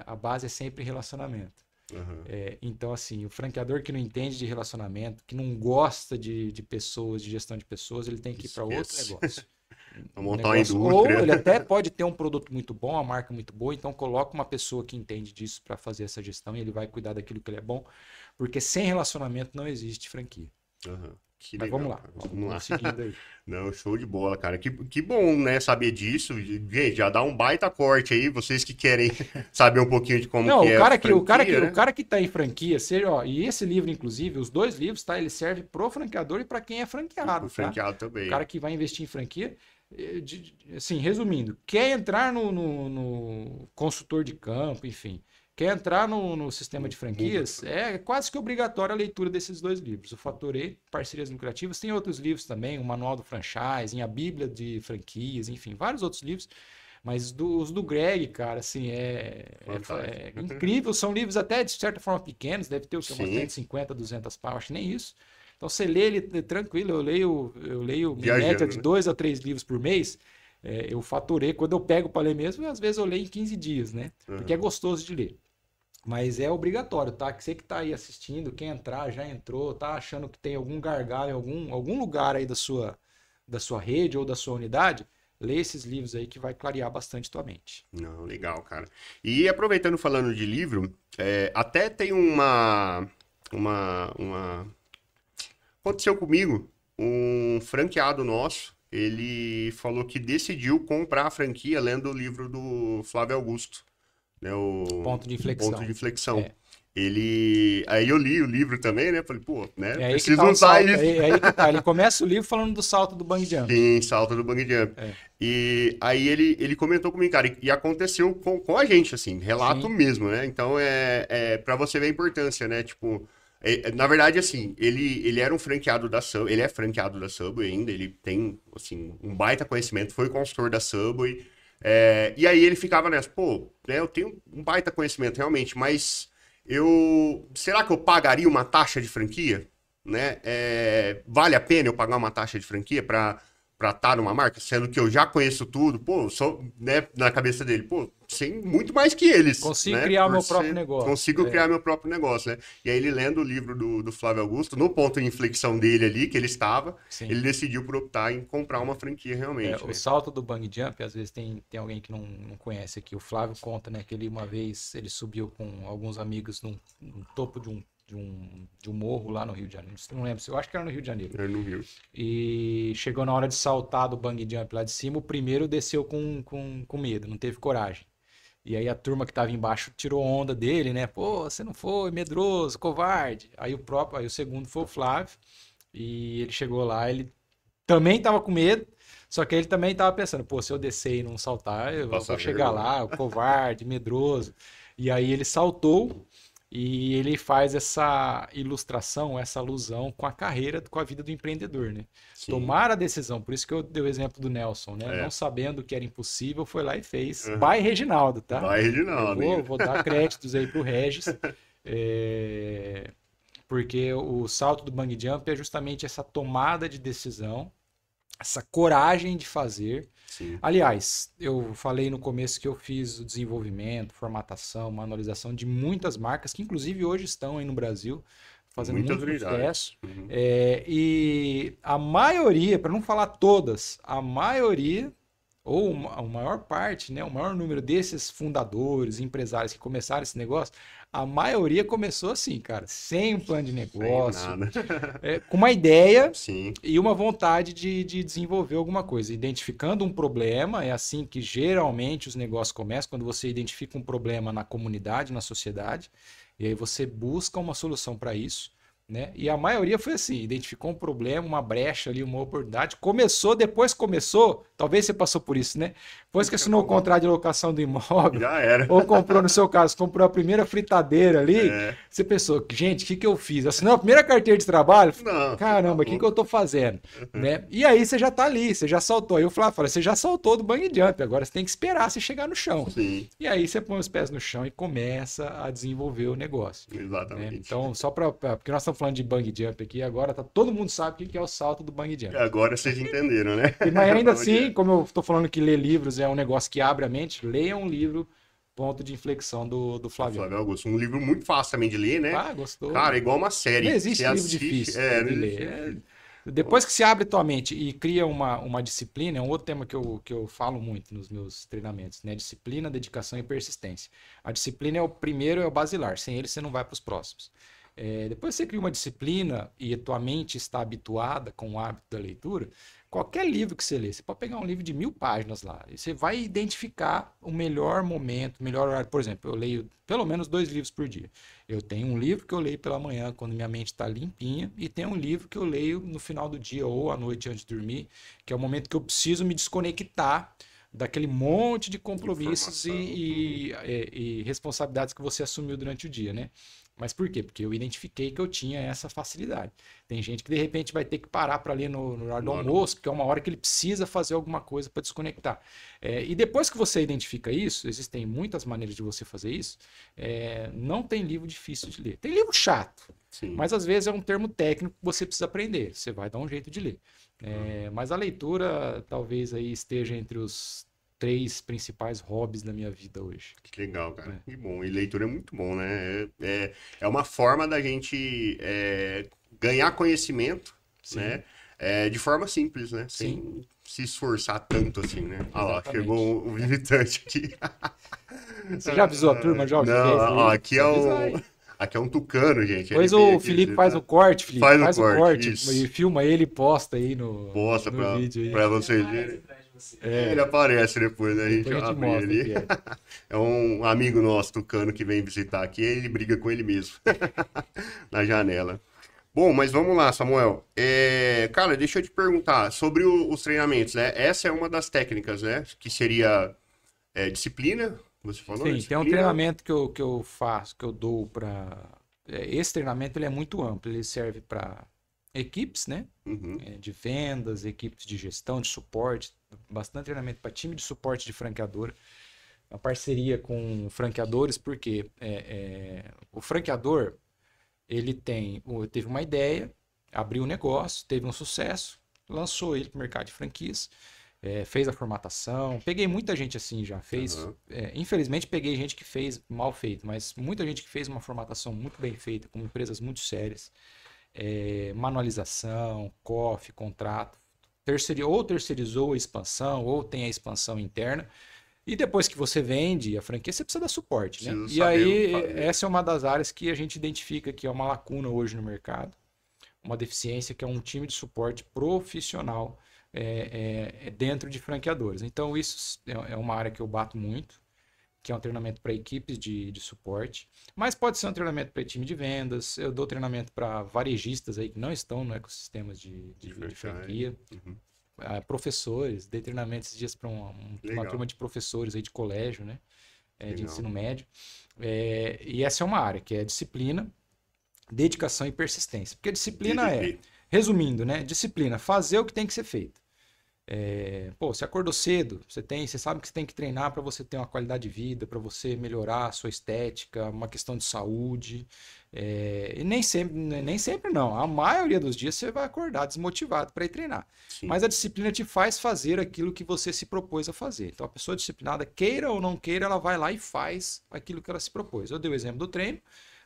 a base é sempre relacionamento. Uhum. Então, assim, o franqueador que não entende de relacionamento, que não gosta de pessoas, de gestão de pessoas, ele tem que ir para outro negócio. Montar uma indústria. Ou ele até pode ter um produto muito bom, uma marca muito boa, então coloca uma pessoa que entende disso para fazer essa gestão e ele vai cuidar daquilo que ele é bom, porque sem relacionamento não existe franquia. Uhum. Mas vamos lá, vamos seguindo aí. Não, show de bola, cara. Que bom, né, saber disso. Gente, já dá um baita corte aí, vocês que querem saber um pouquinho de como que é a franquia, o cara que tá em franquia, e esse livro, inclusive, os dois livros, tá? Ele serve pro franqueador e para quem é franqueado, o franqueado também. O cara que vai investir em franquia, assim, resumindo, quer entrar no consultor de campo, enfim, quer entrar no sistema de franquias, é quase que obrigatória a leitura desses dois livros. O Fator E, Parcerias Lucrativas, tem outros livros também, o Manual do Franchising, a Bíblia de Franquias, enfim, vários outros livros. Mas os do Greg, cara, assim, é incrível. São livros até, de certa forma, pequenos, deve ter umas 150, 200 páginas, acho que nem isso. Então, você lê ele tranquilo, eu leio em média de 2 a 3 livros por mês. Eu faturei, quando eu pego para ler mesmo, às vezes eu leio em 15 dias, né? Porque é gostoso de ler. Mas é obrigatório, tá? Que você que tá aí assistindo, quem entrar, já entrou, tá achando que tem algum gargalo em algum lugar aí da sua rede ou da sua unidade, lê esses livros aí que vai clarear bastante tua mente. Não, legal, cara. E aproveitando, falando de livro, até tem uma... Aconteceu comigo, um franqueado nosso, ele falou que decidiu comprar a franquia lendo o livro do Flávio Augusto. Né, o Ponto de Inflexão. Ponto de Inflexão. Aí eu li o livro também, né? Falei, pô, né? Preciso usar isso. Aí que tá. Ele começa o livro falando do salto do bang jump. Sim, salto do bang jump. E aí ele comentou comigo, cara, e aconteceu com a gente, assim, relato mesmo, né? Então pra você ver a importância, né? Tipo, na verdade, assim, ele era um franqueado da Subway, ele é franqueado da Subway ainda, ele tem, assim, um baita conhecimento, foi consultor da Subway. E aí ele ficava nessa, pô, né, eu tenho um baita conhecimento realmente, mas será que eu pagaria uma taxa de franquia? Né? Vale a pena eu pagar uma taxa de franquia para estar numa marca, sendo que eu já conheço tudo, pô, só, né, na cabeça dele, pô, sei muito mais que eles. Consigo né? criar o meu próprio negócio. Consigo criar meu próprio negócio, né? E aí ele lendo o livro do Flávio Augusto, no ponto de inflexão dele ali, que ele estava, ele decidiu por optar em comprar uma franquia realmente. O salto do bang jump, às vezes tem alguém que não conhece aqui, o Flávio conta, né, que ele uma vez, ele subiu com alguns amigos no topo de um morro lá no Rio de Janeiro. Não lembro, eu acho que era no Rio de Janeiro. Era no Rio. E chegou na hora de saltar do bang jump lá de cima, o primeiro desceu com medo, não teve coragem. E aí a turma que tava embaixo tirou onda dele, né? Pô, você não foi, medroso, covarde. Aí o segundo foi o Flávio. E ele chegou lá, ele também tava com medo, só que ele também tava pensando, pô, se eu descer e não saltar, eu vou chegar lá, o covarde, medroso. E aí ele saltou. E ele faz essa ilustração, essa alusão com a carreira, com a vida do empreendedor, né? Sim. Tomar a decisão, por isso que eu dei o exemplo do Nelson, né? Não sabendo que era impossível, foi lá e fez. By Reginaldo, tá? By Reginaldo. Vou dar créditos aí pro Regis, porque o salto do bang jump é justamente essa tomada de decisão, essa coragem de fazer. Sim. Aliás, eu falei no começo que eu fiz o desenvolvimento, formatação, manualização de muitas marcas que inclusive hoje estão aí no Brasil fazendo muito sucesso. E a maioria, para não falar todas, a maioria ou a maior parte, né, o maior número desses fundadores, empresários que começaram esse negócio, a maioria começou assim, cara, sem um plano de Sem negócio, nada. com uma ideia Sim, e uma vontade de desenvolver alguma coisa. Identificando um problema, é assim que geralmente os negócios começam, quando você identifica um problema na comunidade, na sociedade, e aí você busca uma solução para isso. Né? E a maioria foi assim, identificou um problema, uma brecha ali, uma oportunidade, depois começou, talvez você passou por isso, né? Depois que assinou o contrato de locação do imóvel, já era. ou comprou, no seu caso, comprou a primeira fritadeira ali, É. você pensou, gente, o que eu fiz? Assinou a primeira carteira de trabalho? Não, Caramba, o tá que eu tô fazendo? Né? E aí você já tá ali, você já saltou. Aí eu falei, você já saltou do bungee jump, agora você tem que esperar você chegar no chão. sim, E aí você põe os pés no chão e começa a desenvolver o negócio. Né? exatamente. Então, porque nós estamos falando de bungee jump aqui, agora todo mundo sabe o que é o salto do bungee jump. Agora vocês entenderam, né? Mas ainda Onde assim, é. como eu estou falando que ler livros é um negócio que abre a mente, leia um livro, Ponto de Inflexão do Flávio. Flávio Augusto, um livro muito fácil também de ler, né? Ah, gostou? Cara, é igual uma série. Não existe Você livro assiste, difícil não de existe. ler. Depois que se abre tua mente e cria uma disciplina, é um outro tema que eu falo muito nos meus treinamentos, né? Disciplina, dedicação e persistência. A disciplina é o primeiro, é o basilar. Sem ele, você não vai para os próximos. Depois que você cria uma disciplina e a tua mente está habituada com o hábito da leitura, qualquer livro que você lê, você pode pegar um livro de 1000 páginas lá, e você vai identificar o melhor momento, o melhor horário. Por exemplo, eu leio pelo menos 2 livros por dia. Eu tenho um livro que eu leio pela manhã, quando minha mente está limpinha, e tem um livro que eu leio no final do dia ou à noite antes de dormir, que é o momento que eu preciso me desconectar daquele monte de compromissos e responsabilidades que você assumiu durante o dia, né? Mas por quê? Porque eu identifiquei que eu tinha essa facilidade. Tem gente que de repente vai ter que parar para ler no horário do almoço, porque é uma hora que ele precisa fazer alguma coisa para desconectar. E depois que você identifica isso, existem muitas maneiras de você fazer isso, não tem livro difícil de ler. Tem livro chato, Sim. mas às vezes é um termo técnico que você precisa aprender. Você vai dar um jeito de ler. Mas a leitura talvez aí esteja entre os 3 principais hobbies da minha vida hoje. Que legal, cara. Que bom. E leitura é muito bom, né? É uma forma da gente ganhar conhecimento, Sim. né? De forma simples, né? Sim. Sem se esforçar tanto assim, né? Ah lá, Exatamente. chegou o visitante aqui. Você já avisou a turma, já? Não, ó, aqui é Avisa aí. aqui é um tucano, gente. Depois Ele veio o aqui Felipe visitar. faz o corte, Felipe. Faz o o corte isso. e filma ele e posta aí no Posta vídeo aí. pra vocês verem. Ele aparece depois, né? A gente Depois a gente abre mostra ele. que é. É um amigo nosso, tucano, que vem visitar aqui, ele briga com ele mesmo. Na janela. Bom, mas vamos lá, Samuel. Cara, deixa eu te perguntar sobre os treinamentos, né? Essa é uma das técnicas, né? Que seria disciplina, você falou? Sim, Disciplina. tem um treinamento que eu faço, que eu dou para. Esse treinamento ele é muito amplo, ele serve para equipes, né? Uhum. De vendas, equipes de gestão, de suporte, bastante treinamento para time de suporte de franqueadora, uma parceria com franqueadores, porque o franqueador ele teve uma ideia, abriu um negócio, teve um sucesso, lançou ele para o mercado de franquias, fez a formatação. Peguei muita gente assim já, fez. Uhum. Infelizmente peguei gente que fez mal feito, mas muita gente que fez uma formatação muito bem feita, com empresas muito sérias. Manualização, COF, contrato, ou terceirizou a expansão, ou tem a expansão interna. E depois que você vende a franquia, você precisa dar suporte, né? Precisa E saber aí, o que fazer. essa é uma das áreas que a gente identifica que é uma lacuna hoje no mercado, uma deficiência, que é um time de suporte profissional dentro de franqueadores. Então, isso é uma área que eu bato muito, que é um treinamento para equipes de suporte, mas pode ser um treinamento para time de vendas. Eu dou treinamento para varejistas aí que não estão no ecossistema de franquia. Uhum. Professores, dei treinamento esses dias para uma turma de professores aí de colégio, né? De ensino médio. E essa é uma área que é disciplina, dedicação e persistência. Porque disciplina resumindo, né? Disciplina, fazer o que tem que ser feito. Você acordou cedo, você sabe que você tem que treinar para você ter uma qualidade de vida, para você melhorar a sua estética, uma questão de saúde. E nem sempre não. A maioria dos dias você vai acordar desmotivado para ir treinar. Sim. Mas a disciplina te faz fazer aquilo que você se propôs a fazer. Então a pessoa disciplinada, queira ou não queira, ela vai lá e faz aquilo que ela se propôs. Eu dei o exemplo do treino,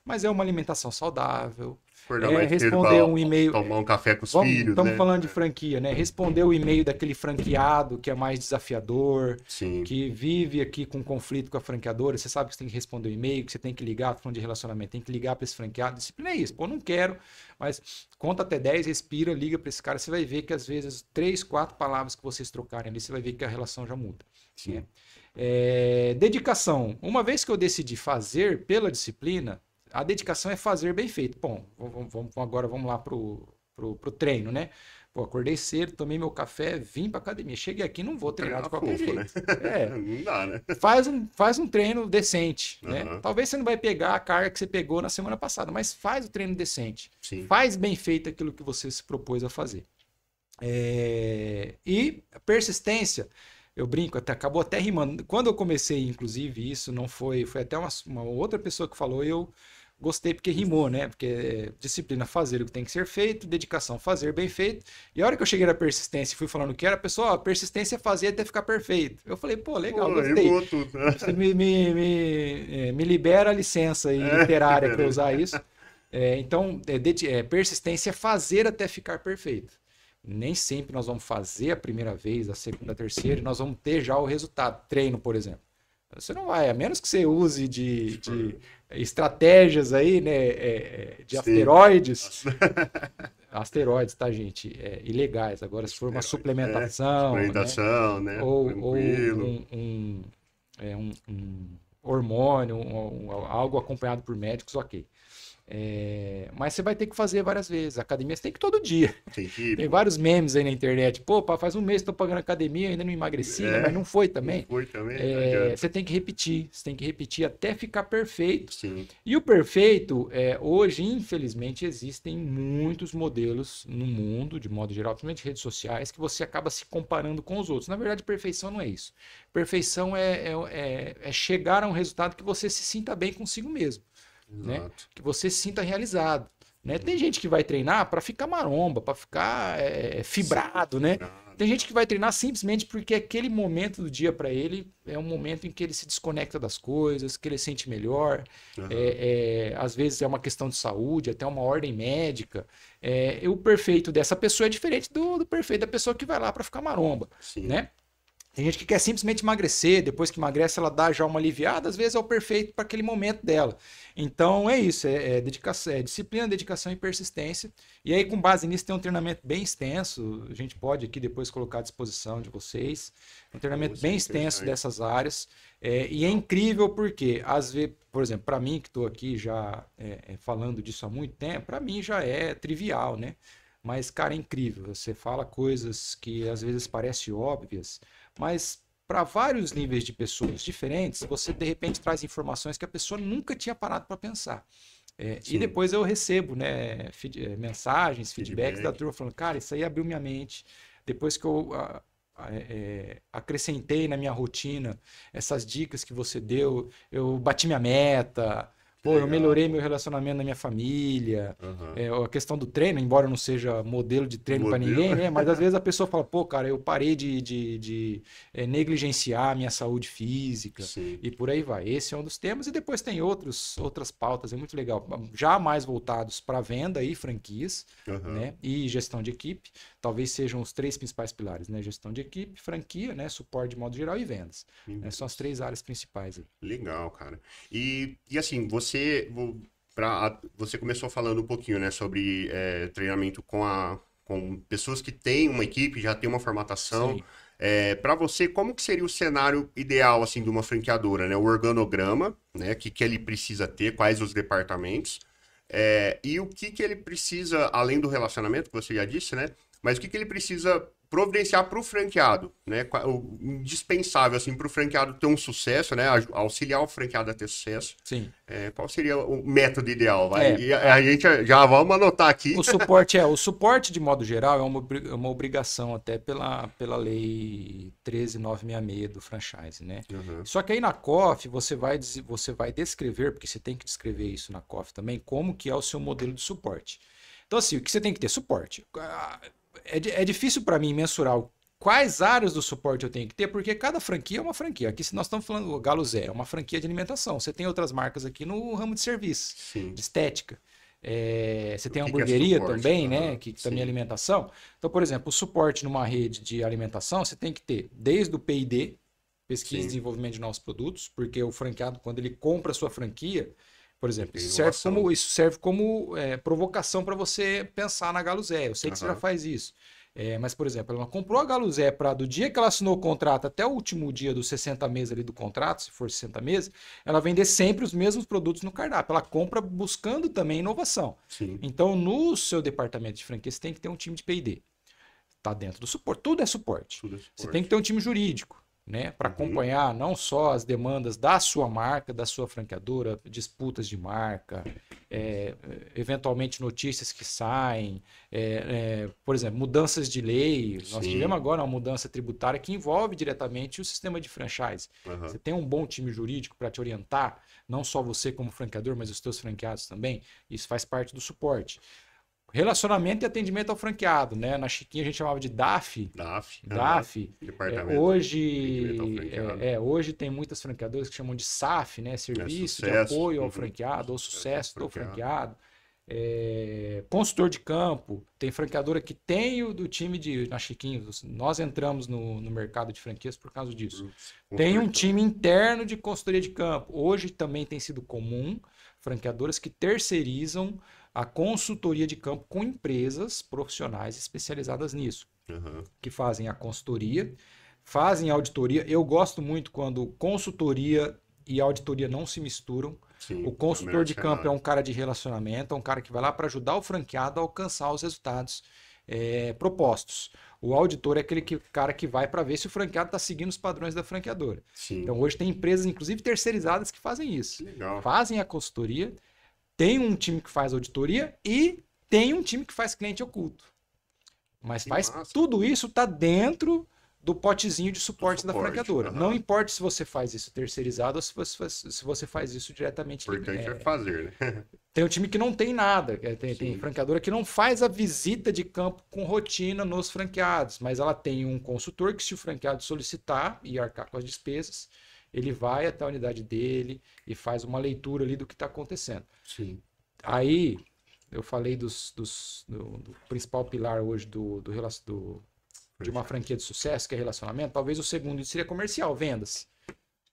mas é uma alimentação saudável, Acordar mais cedo responder pra um e-mail. tomar um café com os filhos, Estamos né? falando de franquia, né? Responder o e-mail daquele franqueado que é mais desafiador, Sim. que vive aqui com conflito com a franqueadora. Você sabe que você tem que responder o e-mail, que você tem que ligar, falando de relacionamento, tem que ligar para esse franqueado. Disciplina é isso. Pô, não quero, mas conta até 10, respira, liga para esse cara. Você vai ver que às vezes 3, 4 palavras que vocês trocarem ali, você vai ver que a relação já muda. Sim. Né? Dedicação. Uma vez que eu decidi fazer pela disciplina, a dedicação é fazer bem feito. Bom, agora vamos lá pro treino, né? Pô, acordei cedo, tomei meu café, vim pra academia. Cheguei aqui, não vou treinar de qualquer jeito. Né? Não dá, né? Faz um treino decente, né? Uhum. Talvez você não vai pegar a carga que você pegou na semana passada, mas faz o treino decente. Sim. Faz bem feito aquilo que você se propôs a fazer. E a persistência, eu brinco, acabou até rimando. Quando eu comecei, inclusive, isso não foi até uma outra pessoa que falou e eu gostei porque rimou, né? Porque disciplina, fazer o que tem que ser feito, dedicação, fazer bem feito. E a hora que eu cheguei na persistência e fui falando que era, pessoal, persistência é fazer até ficar perfeito. Eu falei, pô, legal, gostei. Rimou tudo, né? Você me libera a licença aí literária para eu usar isso. Então, persistência é fazer até ficar perfeito. Nem sempre nós vamos fazer a primeira vez, a segunda, a terceira, e nós vamos ter já o resultado. Treino, por exemplo. Você não vai, a menos que você use de estratégias aí, né, de asteroides. Asteroides, tá, gente? Ilegais. Agora, se for uma suplementação, né? Ou um hormônio, algo acompanhado por médicos, ok. Mas você vai ter que fazer várias vezes. A academia você tem que ir todo dia. Tem vários memes aí na internet. Pô, faz um mês que tô pagando academia, ainda não emagreci, mas não foi também. Não foi também. Você tem que repetir até ficar perfeito. Sim. E o perfeito, hoje, infelizmente, existem muitos modelos no mundo, de modo geral, principalmente redes sociais, que você acaba se comparando com os outros. Na verdade, perfeição não é isso. Perfeição é chegar a um resultado que você se sinta bem consigo mesmo. Né? Que você se sinta realizado. Né? Tem gente que vai treinar para ficar maromba, para ficar fibrado, né? Tem gente que vai treinar simplesmente porque aquele momento do dia para ele é um momento em que ele se desconecta das coisas, que ele se sente melhor. Às vezes é uma questão de saúde, até uma ordem médica. O perfeito dessa pessoa é diferente do perfeito da pessoa que vai lá para ficar maromba. Né? Tem gente que quer simplesmente emagrecer, depois que emagrece ela dá já uma aliviada, às vezes é o perfeito para aquele momento dela. Então é isso, dedicação, disciplina, dedicação e persistência. E aí com base nisso tem um treinamento bem extenso, a gente pode aqui depois colocar à disposição de vocês, um treinamento bem extenso dessas áreas. E é incrível porque, às vezes, por exemplo, para mim que estou aqui já falando disso há muito tempo, para mim já é trivial, né? Mas, cara, é incrível. Você fala coisas que às vezes parecem óbvias, mas para vários níveis de pessoas diferentes, você de repente traz informações que a pessoa nunca tinha parado para pensar. E depois eu recebo, né, mensagens, feedbacks da turma falando, cara, isso aí abriu minha mente. Depois que eu acrescentei na minha rotina essas dicas que você deu, eu bati minha meta. Pô, eu melhorei meu relacionamento na minha família. A questão do treino, embora não seja modelo de treino para ninguém, né? Mas às vezes a pessoa fala, pô, cara, eu parei de negligenciar a minha saúde física. E por aí vai. Esse é um dos temas. E depois tem outras pautas, é muito legal. Já mais voltados para venda e franquias, né? E gestão de equipe. Talvez sejam os 3 principais pilares, né? Gestão de equipe, franquia, né? Suporte de modo geral e vendas. São as 3 áreas principais aí. Legal, cara. E assim, você começou falando um pouquinho, né, sobre treinamento com pessoas que têm uma equipe, já tem uma formatação. Para você, como que seria o cenário ideal assim de uma franqueadora, né? O organograma, né? Que ele precisa ter, quais os departamentos, e o que ele precisa, além do relacionamento, que você já disse, né? Mas o que ele precisa providenciar para o franqueado, né? O indispensável assim, para o franqueado ter um sucesso, né? Auxiliar o franqueado a ter sucesso. Qual seria o método ideal? E a gente já vamos anotar aqui. O suporte de modo geral é uma obrigação até pela lei 13966 do franchise, né? Só que aí na COF você vai descrever, porque você tem que descrever isso na COF também, como que é o seu modelo de suporte. Então assim, o que você tem que ter? Suporte. É difícil para mim mensurar quais áreas do suporte eu tenho que ter? Porque cada franquia é uma franquia. Aqui, se nós estamos falando, o Galo Zé é uma franquia de alimentação. Você tem outras marcas aqui no ramo de serviço, Sim. de estética. Você tem a que é hamburgueria suporte? também, Aham, né? Que também é sim. alimentação. Então, por exemplo, o suporte numa rede de alimentação, você tem que ter desde o P&D, pesquisa e Sim. desenvolvimento de novos produtos, porque o franqueado, quando ele compra a sua franquia, por exemplo, Tem isso serve como provocação para você pensar na Galo Zé. Eu sei que você já Aham. faz isso. Mas, por exemplo, ela comprou a Galo Zé para do dia que ela assinou o contrato até o último dia dos 60 meses ali do contrato, se for 60 meses, ela vender sempre os mesmos produtos no cardápio. Ela compra buscando também inovação. Sim. Então, no seu departamento de franquia, você tem que ter um time de P&D. Está dentro do suporte. Tudo é suporte. Tudo é Você suporte. tem que ter um time jurídico, né, para acompanhar não só as demandas da sua marca, da sua franqueadora, disputas de marca, eventualmente notícias que saem, por exemplo, mudanças de lei. Nós Sim. tivemos agora uma mudança tributária que envolve diretamente o sistema de franchise. Aham. Você tem um bom time jurídico para te orientar, não só você como franqueador, mas os teus franqueados também. Isso faz parte do suporte. Relacionamento e atendimento ao franqueado, né? Na Chiquinha a gente chamava de DAF. DAF. DAF. Departamento Hoje, atendimento ao franqueado. hoje tem muitas franqueadoras que chamam de SAF, né? Serviço de sucesso. apoio ao Uhum. franqueado, ou sucesso do franqueado. franqueado. Consultor de campo. Tem franqueadora que tem o do time na Chiquinha. Nós entramos no mercado de franquias por causa disso. Tem um time interno de consultoria de campo. Hoje também tem sido comum franqueadoras que terceirizam a consultoria de campo com empresas profissionais especializadas nisso, Aham. que fazem a consultoria, fazem a auditoria. Eu gosto muito quando consultoria e auditoria não se misturam. Sim. O consultor melhor de cenário. campo é um cara de relacionamento, é um cara que vai lá para ajudar o franqueado a alcançar os resultados propostos. O auditor é aquele cara que vai para ver se o franqueado está seguindo os padrões da franqueadora. Sim. Então hoje tem empresas, inclusive terceirizadas, que fazem isso. Que legal. Fazem a consultoria, tem um time que faz auditoria e tem um time que faz cliente oculto. Mas Que faz massa. tudo isso está dentro do potezinho de suporte da franqueadora. aham. Não importa se você faz isso terceirizado ou se você faz isso O diretamente. importante é fazer, né? Tem um time que não tem nada. Tem Sim. franqueadora que não faz a visita de campo com rotina nos franqueados, mas ela tem um consultor que, se o franqueado solicitar e arcar com as despesas, ele vai até a unidade dele e faz uma leitura ali do que está acontecendo. Sim. Aí, eu falei do principal pilar hoje de uma franquia de sucesso, que é relacionamento. Talvez o segundo seria comercial, vendas.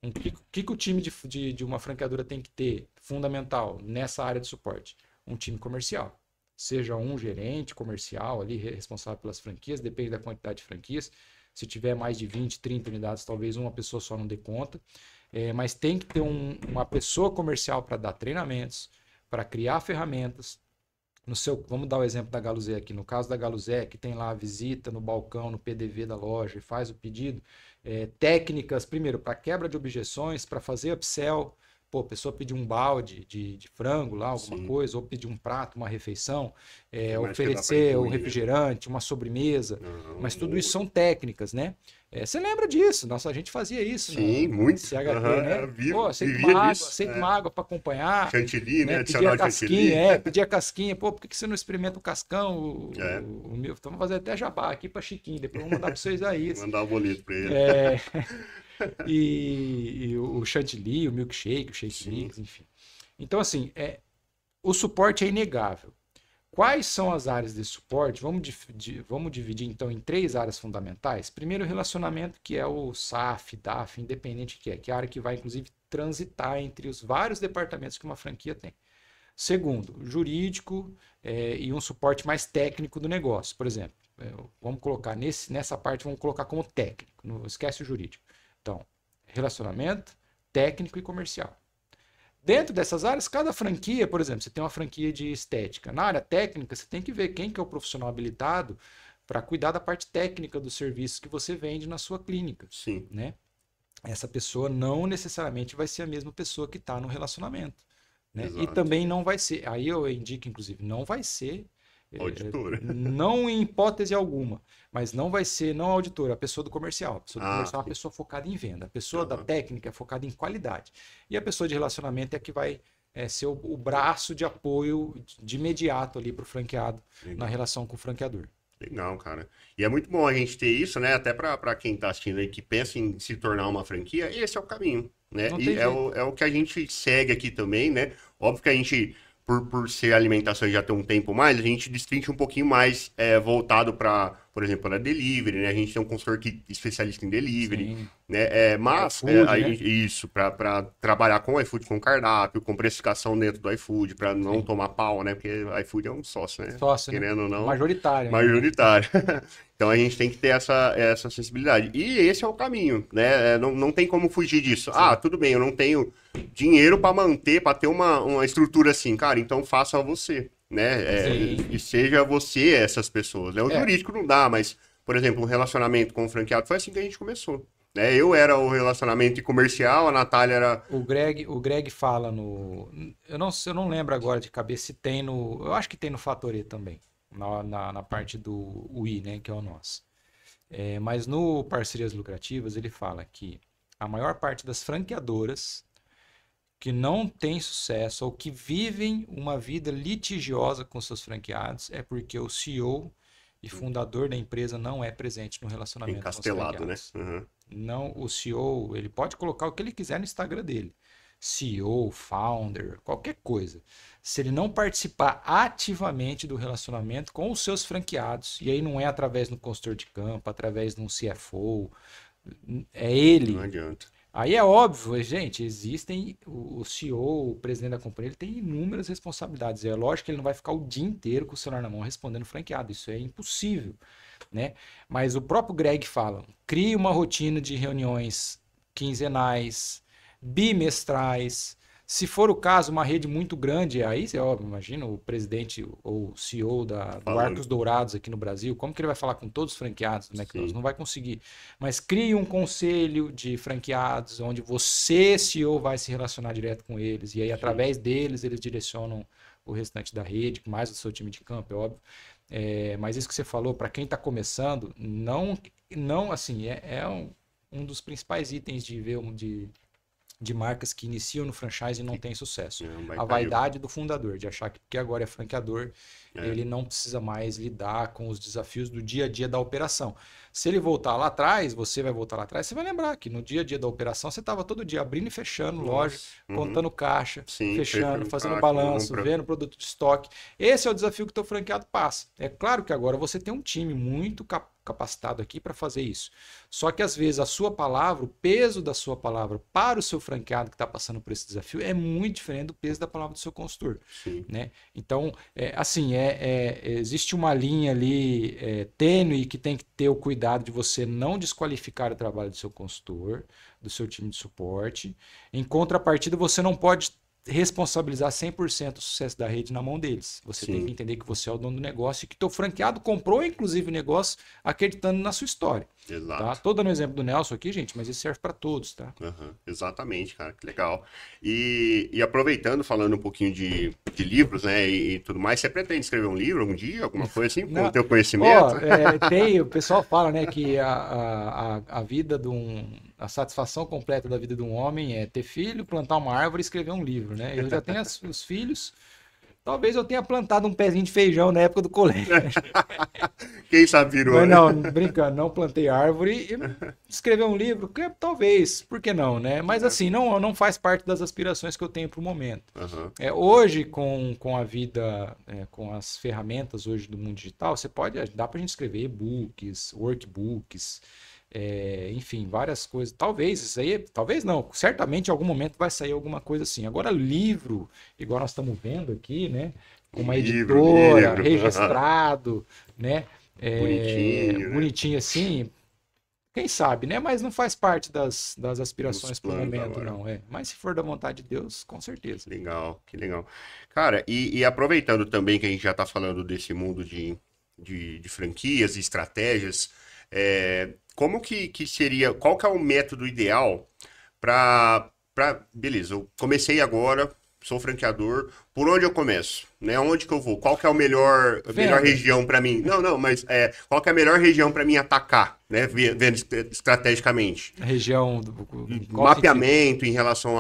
O que o time de uma franqueadora tem que ter, fundamental, nessa área de suporte? Um time comercial. Seja um gerente comercial ali, responsável pelas franquias, depende da quantidade de franquias. Se tiver mais de 20, 30 unidades, talvez uma pessoa só não dê conta. Mas tem que ter uma pessoa comercial para dar treinamentos, para criar ferramentas. Vamos dar o exemplo da Galo Zé aqui. No caso da Galo Zé, que tem lá a visita no balcão, no PDV da loja e faz o pedido. Técnicas, primeiro, para quebra de objeções, para fazer upsell. Pô, a pessoa pedir um balde de frango lá, alguma Sim. coisa, ou pedir um prato, uma refeição, mais que dá pra oferecer um incluir, né? refrigerante, uma sobremesa. Não, Mas tudo isso são técnicas, né? Você lembra disso? Nossa, a gente fazia isso, Sim, no muito. CHT, Aham, né? vivo, Pô, aceita vivia uma água, disso, aceita uma água para acompanhar. Chantilly, né? Pedir Adicional a de chantilly. casquinha, pedir a casquinha. Pô, por que você não experimenta o cascão? É. O meu? Então, vamos fazer até jabá aqui para Chiquinho. Depois eu vou mandar para vocês aí. Mandar o boleto pra ele. E o chantilly, o milkshake, o shake Sim. mix, enfim. Então, assim, o suporte é inegável. Quais são as áreas de suporte? Vamos dividir, então, em 3 áreas fundamentais. Primeiro, o relacionamento, que é o SAF, DAF, independente que é a área que vai, inclusive, transitar entre os vários departamentos que uma franquia tem. Segundo, jurídico e um suporte mais técnico do negócio. Por exemplo, vamos colocar nessa parte, vamos colocar como técnico, não esquece o jurídico. Então, relacionamento, técnico e comercial. Dentro dessas áreas, cada franquia, por exemplo, você tem uma franquia de estética. Na área técnica, você tem que ver quem que é o profissional habilitado para cuidar da parte técnica dos serviços que você vende na sua clínica. Sim. Né? Essa pessoa não necessariamente vai ser a mesma pessoa que está no relacionamento. Né? E Exato. também não vai ser, aí eu indico, inclusive, não vai ser Auditora. não em hipótese alguma, mas não vai ser não auditora, a pessoa do comercial. A pessoa do comercial é uma sim. pessoa focada em venda, a pessoa da Aham. técnica é focada em qualidade. E a pessoa de relacionamento é que vai ser o braço de apoio de imediato ali para o franqueado Legal. na relação com o franqueador. Legal, cara. E é muito bom a gente ter isso, né? Até para quem tá assistindo aí que pensa em se tornar uma franquia, esse é o caminho, né? Não E tem jeito. é o que a gente segue aqui também, né? Óbvio que a gente, por ser alimentação e já ter um tempo mais, a gente destrincha um pouquinho mais voltado para, por exemplo, para delivery, né? A gente tem um consultor que especialista em delivery, Sim. né? Mas iFood, né? isso, para trabalhar com o iFood, com cardápio, com precificação dentro do iFood, para não Sim. tomar pau, né? Porque iFood é um sócio, né? Sócio, né? Querendo ou não, Majoritário ainda, né? majoritário. Então a gente tem que ter essa sensibilidade. E esse é o caminho, né? Não tem como fugir disso. Ah, Sim. tudo bem, eu não tenho dinheiro para manter, para ter uma estrutura assim, cara, então faça você, né? Sim. E seja você essas pessoas, né? O É, jurídico não dá, mas, por exemplo, um relacionamento com o franqueado foi assim que a gente começou. Né? Eu era o relacionamento comercial, a Natália era. o Greg fala no. Eu não lembro agora de cabeça se tem no. Eu acho que tem no Fatorê também. Na parte do UI, né? Que é o nosso. Mas no Parcerias Lucrativas, ele fala que a maior parte das franqueadoras que não têm sucesso ou que vivem uma vida litigiosa com seus franqueados é porque o CEO e fundador da empresa não é presente no relacionamento com os Encastelado, né? franqueados. Uhum. Não, o CEO, ele pode colocar o que ele quiser no Instagram dele. CEO, founder, qualquer coisa. Se ele não participar ativamente do relacionamento com os seus franqueados, e aí não é através do consultor de campo, através de um CFO, é Não ele. adianta. Aí é óbvio, gente, existem o CEO, o presidente da companhia, ele tem inúmeras responsabilidades. É lógico que ele não vai ficar o dia inteiro com o celular na mão respondendo franqueado, isso é impossível, né? Mas o próprio Greg fala, crie uma rotina de reuniões quinzenais, bimestrais. Se for o caso, uma rede muito grande, aí é óbvio, imagina o presidente ou CEO do Falando. Arcos Dourados aqui no Brasil, como que ele vai falar com todos os franqueados do McDonald's? Sim. Não vai conseguir. Mas crie um conselho de franqueados, onde você, CEO, vai se relacionar direto com eles, e aí Sim. através deles eles direcionam o restante da rede, mais o seu time de campo, é óbvio. Mas isso que você falou, para quem está começando, não assim, um dos principais itens de ver de marcas que iniciam no franchise e não têm sucesso. Vai A estar erro. vaidade do fundador, de achar que porque agora é franqueador, É. ele não precisa mais lidar com os desafios do dia a dia da operação. Se ele voltar lá atrás, você vai voltar lá atrás, você vai lembrar que no dia a dia da operação você estava todo dia abrindo e fechando loja, Nossa. Uhum. contando caixa, Sim, fechando, fechando fazendo caixa, balanço, compra. vendo produto de estoque. Esse é o desafio que o teu franqueado passa. É claro que agora você tem um time muito capacitado aqui para fazer isso. Só que às vezes a sua palavra, o peso da sua palavra para o seu franqueado que está passando por esse desafio é muito diferente do peso da palavra do seu consultor, Sim. né? Então, existe uma linha ali tênue que tem que ter o cuidado de você não desqualificar o trabalho do seu consultor, do seu time de suporte. Em contrapartida, você não pode responsabilizar 100% o sucesso da rede na mão deles. Você tem que Sim. entender que você é o dono do negócio e que teu franqueado comprou, inclusive, o negócio acreditando na sua história. Tá? Exato. Tô dando o exemplo do Nelson aqui, gente, mas isso serve para todos, tá? Aham, exatamente, cara, que legal. E aproveitando, falando um pouquinho de livros, né, e tudo mais, você pretende escrever um livro algum dia, alguma coisa assim, com o Não, teu conhecimento? o pessoal fala, né, que a vida a satisfação completa da vida de um homem é ter filho, plantar uma árvore e escrever um livro, né? Eu já tenho os filhos, talvez eu tenha plantado um pezinho de feijão na época do colégio. Quem sabe virou, Mas né? não, brincando, não plantei árvore. E escrever um livro, talvez, por que não, né? Mas assim, não faz parte das aspirações que eu tenho para o momento. Aham, Hoje, com a vida, com as ferramentas hoje do mundo digital, dá para a gente escrever e-books, workbooks, enfim, várias coisas. Talvez isso aí, talvez não, certamente em algum momento vai sair alguma coisa assim. Agora, livro, igual nós estamos vendo aqui, né? Com uma editora, livro, registrado, né? bonitinho, né? Bonitinho assim, quem sabe, né? Mas não faz parte das Nos aspirações para o planos momento, agora. não. Mas se for da vontade de Deus, com certeza. Legal, que legal. Cara, e aproveitando também que a gente já tá falando desse mundo de franquias e estratégias, como que seria, qual que é o método ideal beleza, eu comecei agora, sou franqueador, por onde eu começo? Né? Onde que eu vou? Qual que é a melhor Venda. região para mim? Não, mas qual que é a melhor região para mim atacar, né? Vendo estrategicamente. A região qual sentido? Mapeamento em relação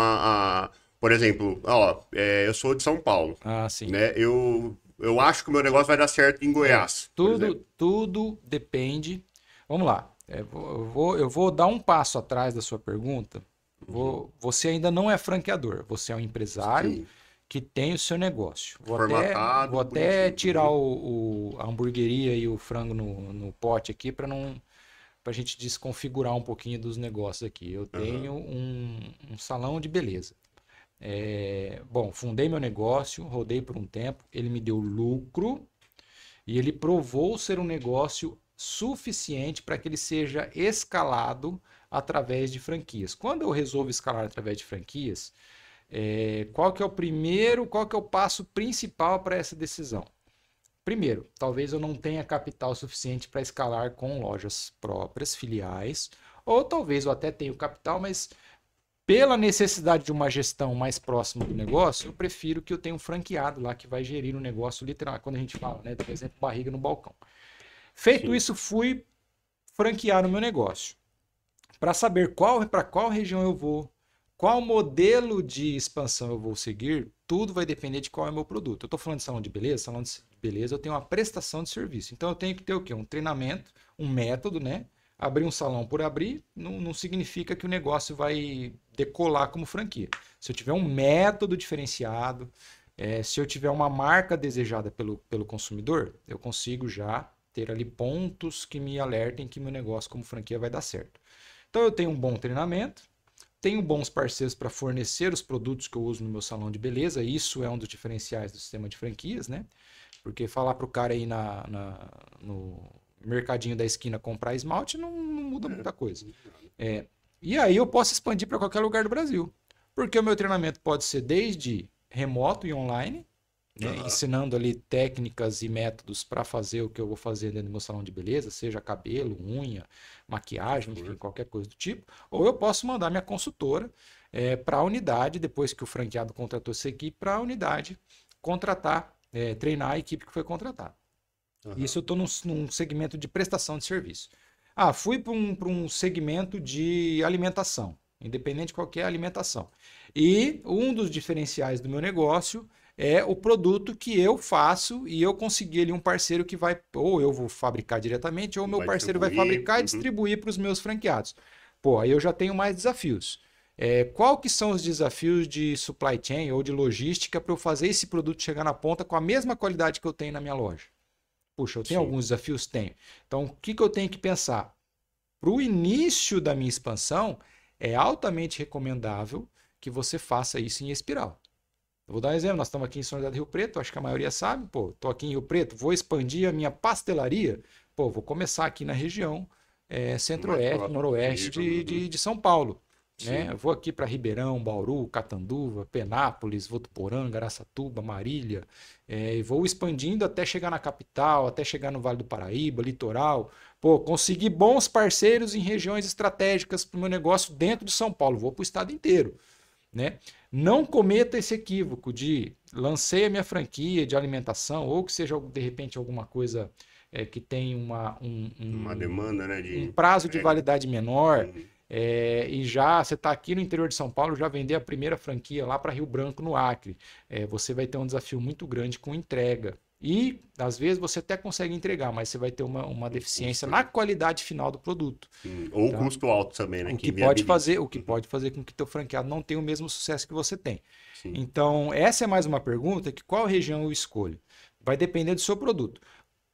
por exemplo, ó, eu sou de São Paulo, Ah, sim. né? Eu eu acho que o meu negócio vai dar certo em Goiás. Tudo depende. Vamos lá. Eu vou dar um passo atrás da sua pergunta. Você ainda não é franqueador, você é um empresário Sim. que tem o seu negócio. Formatado, Vou até bonitinho. tirar a hamburgueria e o frango no pote aqui para a gente desconfigurar um pouquinho dos negócios aqui. Eu tenho um salão de beleza. Bom, fundei meu negócio, rodei por um tempo, ele me deu lucro e ele provou ser um negócio suficiente para que ele seja escalado através de franquias. Quando eu resolvo escalar através de franquias, qual que é o passo principal para essa decisão? Primeiro, talvez eu não tenha capital suficiente para escalar com lojas próprias, filiais, ou talvez eu até tenha o capital, mas pela necessidade de uma gestão mais próxima do negócio, eu prefiro que eu tenha um franqueado lá que vai gerir o negócio literalmente, quando a gente fala, né, por exemplo, barriga no balcão. Feito isso, fui franquear o meu negócio. Para saber para qual região eu vou, qual modelo de expansão eu vou seguir, tudo vai depender de qual é o meu produto. Eu estou falando de salão de beleza, eu tenho uma prestação de serviço. Então eu tenho que ter o quê? Um treinamento, um método, né? Abrir um salão por abrir não significa que o negócio vai decolar como franquia. Se eu tiver um método diferenciado, se eu tiver uma marca desejada pelo consumidor, eu consigo já ter ali pontos que me alertem que meu negócio como franquia vai dar certo. Então eu tenho um bom treinamento, tenho bons parceiros para fornecer os produtos que eu uso no meu salão de beleza, isso é um dos diferenciais do sistema de franquias, né? Porque falar para o cara aí no mercadinho da esquina comprar esmalte não muda muita coisa. E aí eu posso expandir para qualquer lugar do Brasil, porque o meu treinamento pode ser desde remoto e online, né, ensinando ali técnicas e métodos para fazer o que eu vou fazer dentro do meu salão de beleza, seja cabelo, unha, maquiagem, enfim, qualquer coisa do tipo. Ou eu posso mandar minha consultora para a unidade, depois que o franqueado contratou essa equipe, para a unidade contratar, treinar a equipe que foi contratada. Isso eu estou num segmento de prestação de serviço. Fui para um segmento de alimentação, independente de qualquer alimentação. E um dos diferenciais do meu negócio é o produto que eu faço e eu consegui ali um parceiro que vai, ou eu vou fabricar diretamente, ou o meu parceiro vai fabricar e distribuir para os meus franqueados. Aí eu já tenho mais desafios. Qual que são os desafios de supply chain ou de logística para eu fazer esse produto chegar na ponta com a mesma qualidade que eu tenho na minha loja? Puxa, eu tenho alguns desafios? Tenho. Então, o que eu tenho que pensar? Para o início da minha expansão, é altamente recomendável que você faça isso em espiral. Eu vou dar um exemplo, nós estamos aqui em São José do Rio Preto, acho que a maioria sabe, estou aqui em Rio Preto, vou expandir a minha pastelaria, vou começar aqui na região centro-oeste, noroeste de São Paulo. Né? Eu vou aqui para Ribeirão, Bauru, Catanduva, Penápolis, Votuporanga, Araçatuba, Marília, e vou expandindo até chegar na capital, até chegar no Vale do Paraíba, litoral. Consegui bons parceiros em regiões estratégicas para o meu negócio dentro de São Paulo, vou para o estado inteiro. Né? Não cometa esse equívoco de lancei a minha franquia de alimentação ou que seja de repente alguma coisa que tem uma demanda, né, um prazo de validade menor e já você está aqui no interior de São Paulo, já vender a primeira franquia lá para Rio Branco, no Acre. Você vai ter um desafio muito grande com entrega. E, às vezes, você até consegue entregar, mas você vai ter uma deficiência na qualidade final do produto. Ou custo alto também, né? O que pode fazer com que teu franqueado não tenha o mesmo sucesso que você tem. Sim. Então, essa é mais uma pergunta, que qual região eu escolho? Vai depender do seu produto.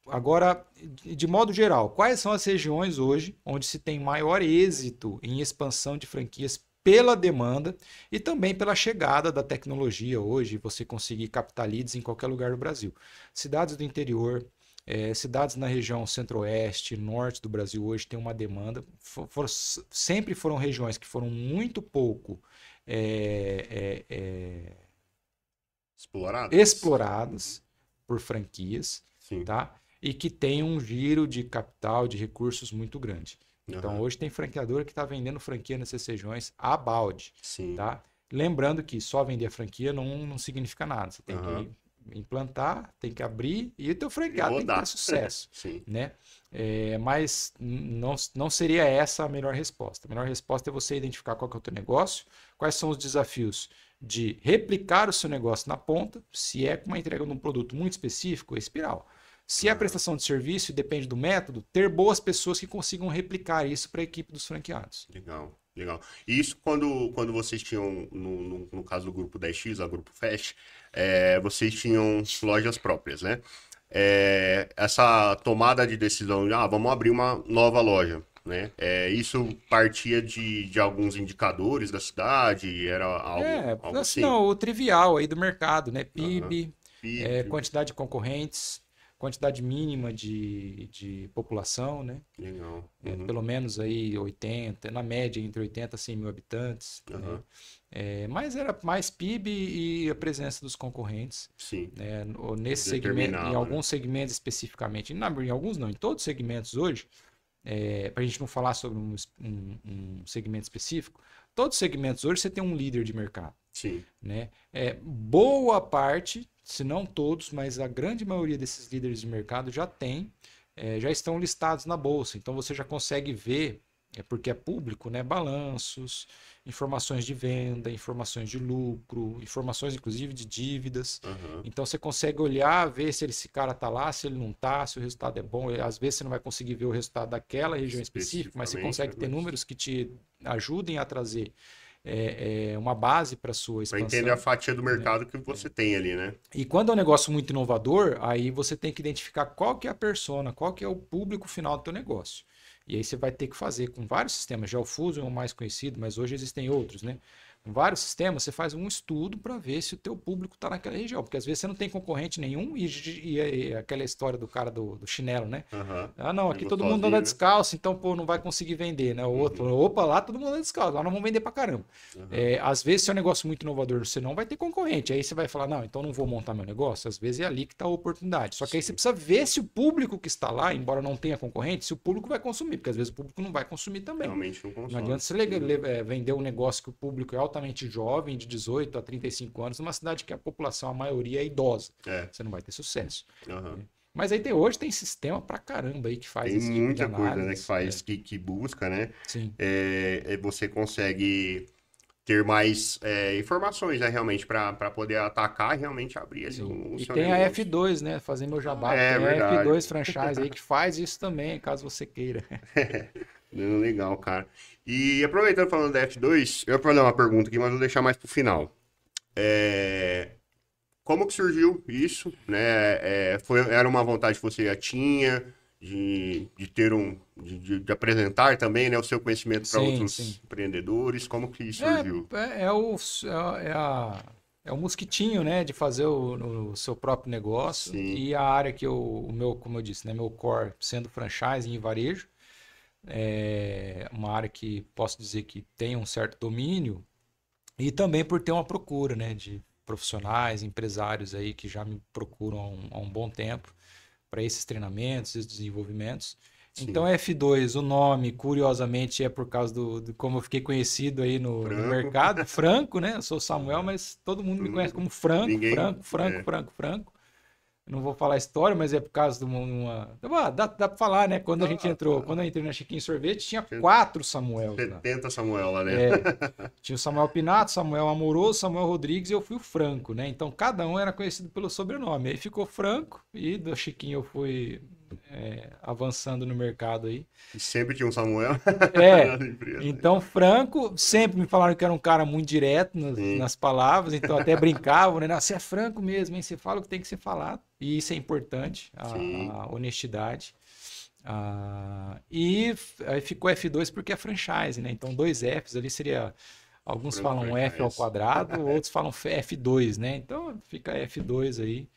Agora, de modo geral, quais são as regiões hoje onde se tem maior êxito em expansão de franquias pela demanda e também pela chegada da tecnologia hoje, você conseguir captar leads em qualquer lugar do Brasil. Cidades do interior, cidades na região centro-oeste, norte do Brasil hoje tem uma demanda. Sempre foram regiões que foram muito pouco exploradas por franquias, tá? E que tem um giro de capital, de recursos muito grande. Então, hoje tem franqueador que está vendendo franquia nessas regiões a balde. Tá? Lembrando que só vender a franquia não significa nada. Você tem que implantar, tem que abrir e o teu franqueado tem que ter sucesso. Né? Mas não seria essa a melhor resposta. A melhor resposta é você identificar qual que é o teu negócio, quais são os desafios de replicar o seu negócio na ponta, se é com uma entrega de um produto muito específico, é espiral. Se é a prestação de serviço, depende do método, ter boas pessoas que consigam replicar isso para a equipe dos franqueados. Legal, legal. E isso quando vocês tinham, no caso do Grupo 10X, a Grupo Fast, vocês tinham lojas próprias, né? Essa tomada de decisão, vamos abrir uma nova loja, né? Isso partia de alguns indicadores da cidade, era algo assim? Não, o trivial aí do mercado, né? Aham. PIB, PIB. quantidade de concorrentes, quantidade mínima de população, né? Legal. Uhum. Pelo menos aí 80, na média entre 80 a 100 mil habitantes, né? Aham. Mas era mais PIB e a presença dos concorrentes, Sim. né? Nesse segmento, Determinava, em alguns segmentos especificamente, em alguns não, em todos os segmentos hoje, para a gente não falar sobre um segmento específico, todos os segmentos hoje você tem um líder de mercado. Sim. Né? Boa parte, se não todos, mas a grande maioria desses líderes de mercado já estão listados na bolsa. Então você já consegue ver, porque é público, né? Balanços, informações de venda, informações de lucro, informações inclusive de dívidas. Aham. Então você consegue olhar, ver se esse cara está lá, se ele não está, se o resultado é bom. Às vezes você não vai conseguir ver o resultado daquela região específica, mas você consegue ter números que te ajudem a trazer uma base para sua Para expansão. entender a fatia do mercado que você tem ali, né? E quando é um negócio muito inovador, aí você tem que identificar qual que é a persona, qual que é o público final do teu negócio. E aí você vai ter que fazer com vários sistemas. Já o Fusion é o mais conhecido, mas hoje existem outros, né? Com vários sistemas, você faz um estudo para ver se o teu público está naquela região. Porque às vezes você não tem concorrente nenhum e aquela história do cara do chinelo, né? Aham. Não, aqui Chegou todo mundo sozinho, anda né? descalço, então, pô, não vai conseguir vender, né? O outro, opa, lá todo mundo anda descalço, lá não vamos vender pra caramba. Às vezes, se é um negócio muito inovador, você não vai ter concorrente. Aí você vai falar, não, então não vou montar meu negócio. Às vezes é ali que está a oportunidade. Só que aí você precisa ver se o público que está lá, embora não tenha concorrente, se o público vai consumir, porque às vezes o público não vai consumir também. Realmente não consome. Não adianta você vender um negócio que o público é altamente jovem, de 18 a 35 anos, numa cidade que a população, a maioria é idosa. Você não vai ter sucesso. Aham. Mas aí hoje tem sistema pra caramba aí que faz Tem esse tipo de muita coisa, né, análise. que faz, que busca, né? Sim. Você consegue ter mais informações, né, realmente, para poder atacar e realmente abrir ali o E seu tem a negócio. F2, né? Fazer meu jabá. É Tem a verdade. F2 franchise aí que faz isso também, caso você queira. Não, legal, cara. E aproveitando falando da F2, eu ia fazer uma pergunta aqui, mas vou deixar mais pro final. Como que surgiu isso, né? Era uma vontade que você já tinha de ter de apresentar também, né, o seu conhecimento para outros empreendedores? Como que surgiu? É o mosquitinho, né? De fazer o seu próprio negócio. Sim. E a área que como eu disse, né? Meu core sendo franchise e varejo. É uma área que posso dizer que tem um certo domínio. E também por ter uma procura, né? De profissionais, empresários aí que já me procuram há um bom tempo para esses treinamentos, esses desenvolvimentos. Sim. Então, F2, o nome, curiosamente, é por causa de como eu fiquei conhecido aí no mercado. Franco, né? Eu sou Samuel, mas todo mundo me conhece como Franco, Franco. Não vou falar a história, mas é por causa de uma... Dá pra falar, né? Quando a gente entrou, quando eu entrei na Chiquinho Sorvete, tinha 4 Samuels lá. 70 Samuel lá, né? Tinha o Samuel Pinato, Samuel Amoroso, Samuel Rodrigues e eu fui o Franco, né? Então cada um era conhecido pelo sobrenome. Aí ficou Franco e do Chiquinho eu fui avançando no mercado aí. E sempre tinha um Samuel na empresa. Então Franco, sempre me falaram que era um cara muito direto nas palavras, então até brincavam, né? Você é franco mesmo, hein? Você fala o que tem que ser falado. E isso é importante, a honestidade. E aí ficou F2 porque é franchise, né? Então 2 Fs ali seria... Alguns falam franchise. F ao quadrado, outros falam F2, né? Então fica F2 aí.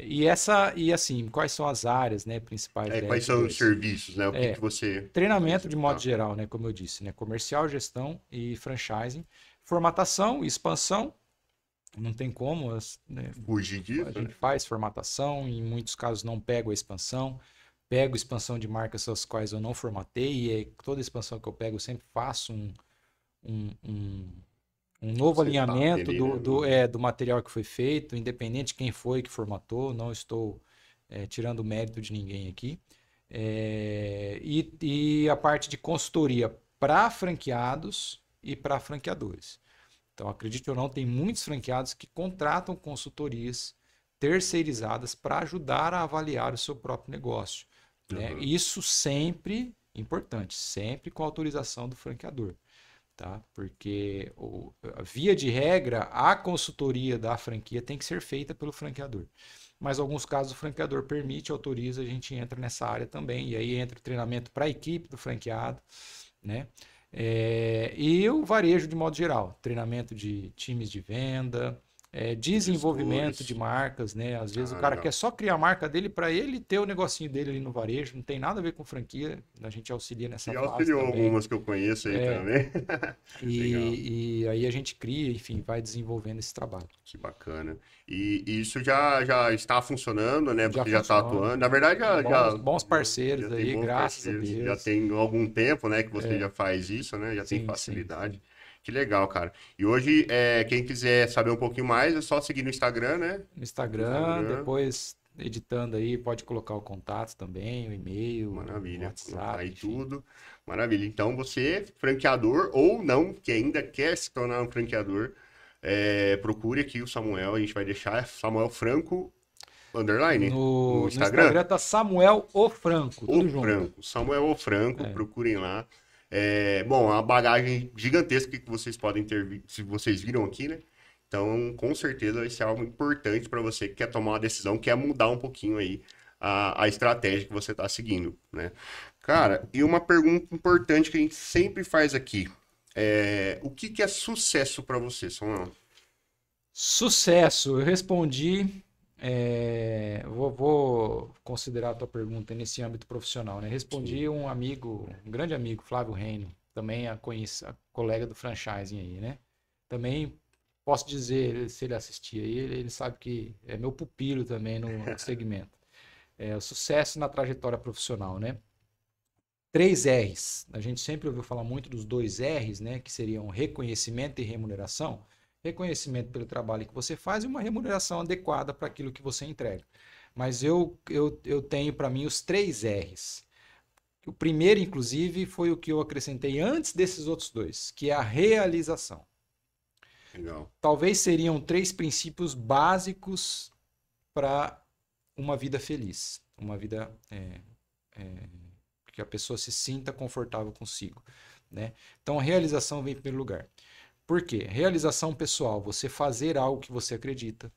E assim, quais são as áreas, né, principais da quais F2? são os serviços, né? O que você... Treinamento de modo geral, né? Como eu disse, né? Comercial, gestão e franchising. Formatação e expansão. Não tem como, né? Fugir disso. A gente faz formatação, em muitos casos não pego a expansão. Pego expansão de marcas as quais eu não formatei. E toda expansão que eu pego eu sempre faço um novo alinhamento do material que foi feito, independente de quem foi que formatou, não estou tirando o mérito de ninguém aqui. E a parte de consultoria para franqueados e para franqueadores. Então, acredite ou não, tem muitos franqueados que contratam consultorias terceirizadas para ajudar a avaliar o seu próprio negócio, né? Uhum. Isso sempre importante, sempre com autorização do franqueador, tá? Porque via de regra, a consultoria da franquia tem que ser feita pelo franqueador. Mas em alguns casos o franqueador permite, autoriza, a gente entra nessa área também. E aí entra o treinamento para a equipe do franqueado, né? E o varejo de modo geral, treinamento de times de venda, desenvolvimento Gestores. de marcas, né? Às vezes o cara Legal. quer só criar a marca dele para ele ter o negocinho dele ali no varejo, não tem nada a ver com franquia, a gente auxilia nessa E fase auxiliou também. algumas que eu conheço aí também. Legal. E aí a gente cria, enfim, vai desenvolvendo esse trabalho. Que bacana. E isso já está funcionando, né? Já Você já está funciona. atuando. Na verdade, Bons parceiros já tem aí, bons graças a parceiros. Já Deus. tem algum tempo, né, que você já faz isso, né? Já tem Sim, facilidade. sim. Que legal, cara. E hoje, quem quiser saber um pouquinho mais, é só seguir no Instagram, né? No Instagram, depois editando aí, pode colocar o contato também, o e-mail, o Maravilha. WhatsApp, Aí enfim. tudo. Maravilha. Então, você, franqueador ou não, que ainda quer se tornar um franqueador, procure aqui o Samuel. A gente vai deixar Samuel Franco underline no No Instagram. Instagram tá Samuel O Franco, O tudo junto. Franco, Samuel O Franco, procurem lá. Bom, a bagagem gigantesca que vocês podem ter, se vocês viram aqui, né? Então, com certeza vai ser algo importante para você que quer tomar uma decisão, quer mudar um pouquinho aí a estratégia que você está seguindo, né? Cara, e uma pergunta importante que a gente sempre faz aqui. O que é sucesso para você, Samuel? Sucesso, eu respondi. Vou considerar a tua pergunta nesse âmbito profissional, né? Respondi um amigo, um grande amigo, Flávio Reino, também a colega do franchising aí, né? Também posso dizer, se ele assistir aí, ele sabe que é meu pupilo também no segmento. O sucesso na trajetória profissional, né? 3 R's. A gente sempre ouviu falar muito dos 2 R's, né? Que seriam reconhecimento e remuneração. Reconhecimento pelo trabalho que você faz e uma remuneração adequada para aquilo que você entrega. Mas eu tenho para mim os 3 R's. O primeiro, inclusive, foi o que eu acrescentei antes desses outros dois, que é a realização. Legal. Talvez seriam 3 princípios básicos para uma vida feliz, uma vida que a pessoa se sinta confortável consigo, né? Então a realização vem em primeiro lugar. Por quê? Realização pessoal, você fazer algo que você acredita,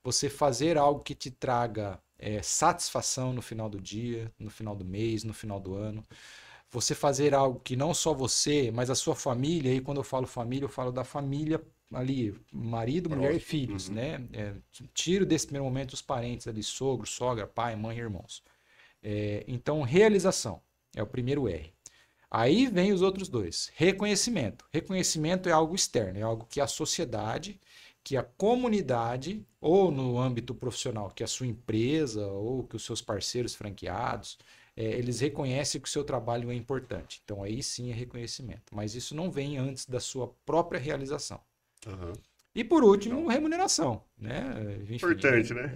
você fazer algo que te traga satisfação no final do dia, no final do mês, no final do ano. Você fazer algo que não só você, mas a sua família, e quando eu falo família, eu falo da família ali, marido, mulher e filhos, né? Tiro desse primeiro momento os parentes ali, sogro, sogra, pai, mãe e irmãos. Então, realização é o primeiro R. Aí vem os outros dois. Reconhecimento. Reconhecimento é algo externo, é algo que a sociedade, que a comunidade, ou no âmbito profissional, que a sua empresa, ou que os seus parceiros franqueados, eles reconhecem que o seu trabalho é importante. Então aí sim é reconhecimento. Mas isso não vem antes da sua própria realização. Uhum. E por último, remuneração, né? Enfim, Importante, né?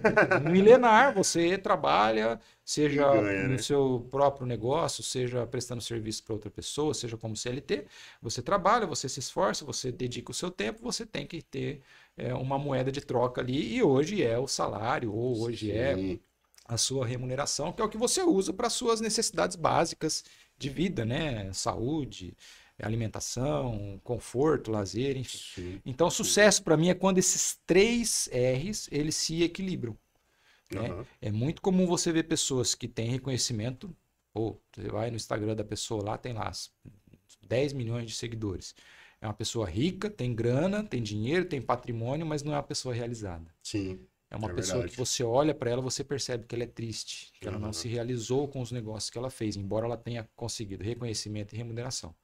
milenar, você trabalha, seja ganha, no né? seu próprio negócio, seja prestando serviço para outra pessoa, seja como CLT, você trabalha, você se esforça, você dedica o seu tempo, você tem que ter uma moeda de troca ali, e hoje é o salário, ou hoje é a sua remuneração, que é o que você usa para suas necessidades básicas de vida, né? Saúde, alimentação, conforto, lazer, enfim. Sim. Então, sucesso para mim é quando esses 3 R's eles se equilibram. Né? É muito comum você ver pessoas que têm reconhecimento, ou você vai no Instagram da pessoa lá, tem lá 10 milhões de seguidores. É uma pessoa rica, tem grana, tem dinheiro, tem patrimônio, mas não é uma pessoa realizada. Sim. É uma pessoa que você olha para ela, você percebe que ela é triste, que ela não se realizou com os negócios que ela fez, embora ela tenha conseguido reconhecimento e remuneração.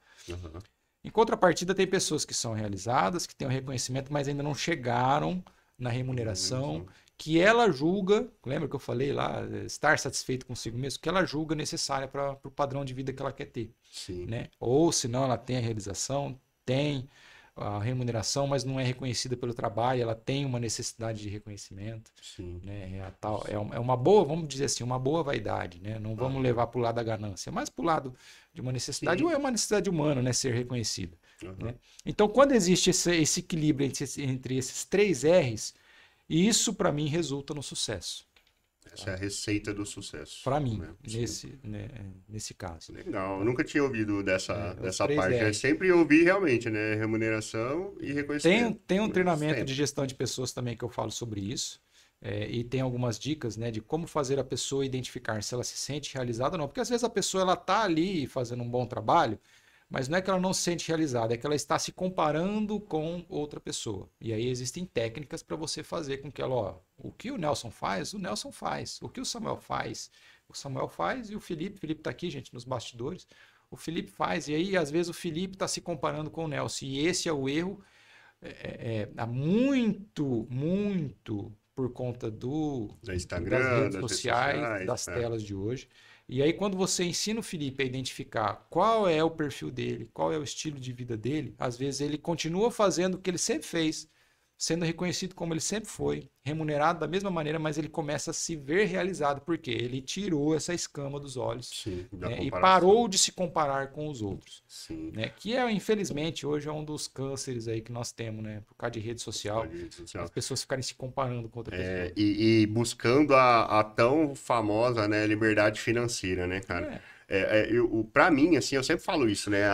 Em contrapartida, tem pessoas que são realizadas, que têm o reconhecimento, mas ainda não chegaram na remuneração, que ela julga, lembra que eu falei lá, estar satisfeito consigo mesmo, que ela julga necessária para o padrão de vida que ela quer ter. Sim. Né? Ou se não, ela tem a realização, tem a remuneração, mas não é reconhecida pelo trabalho, ela tem uma necessidade de reconhecimento. Sim. Né? É uma boa, vamos dizer assim, uma boa vaidade. Né? Não vamos levar para o lado da ganância, mas para o lado de uma necessidade, ou é uma necessidade humana, né? Ser reconhecida. né? Então, quando existe esse equilíbrio entre esses 3 R's, isso para mim resulta no sucesso. Essa é a receita do sucesso. Para mim, Né? nesse caso. Legal, eu nunca tinha ouvido dessa parte. 3 Eu R's. sempre ouvi realmente, né? Remuneração e reconhecimento. Tem um treinamento de gestão de pessoas também que eu falo sobre isso. E tem algumas dicas, né, de como fazer a pessoa identificar se ela se sente realizada ou não. Porque às vezes a pessoa ela tá ali fazendo um bom trabalho, mas não é que ela não se sente realizada, é que ela está se comparando com outra pessoa. E aí existem técnicas para você fazer com que ela, ó, o que o Nelson faz, o Nelson faz. O que o Samuel faz e o Felipe está aqui, gente, nos bastidores. O Felipe faz, e aí às vezes o Felipe está se comparando com o Nelson. E esse é o erro, muito por conta das redes sociais, das telas de hoje. E aí, quando você ensina o Felipe a identificar qual é o perfil dele, qual é o estilo de vida dele, às vezes ele continua fazendo o que ele sempre fez, sendo reconhecido como ele sempre foi, remunerado da mesma maneira, mas ele começa a se ver realizado, porque ele tirou essa escama dos olhos. Sim, né, e parou de se comparar com os outros. Sim. Né, que infelizmente, hoje é um dos cânceres aí que nós temos, né? Por causa de rede social. As pessoas ficarem se comparando com outra pessoa. E buscando a tão famosa, né, liberdade financeira, né, cara? Pra mim, assim, eu sempre falo isso, né?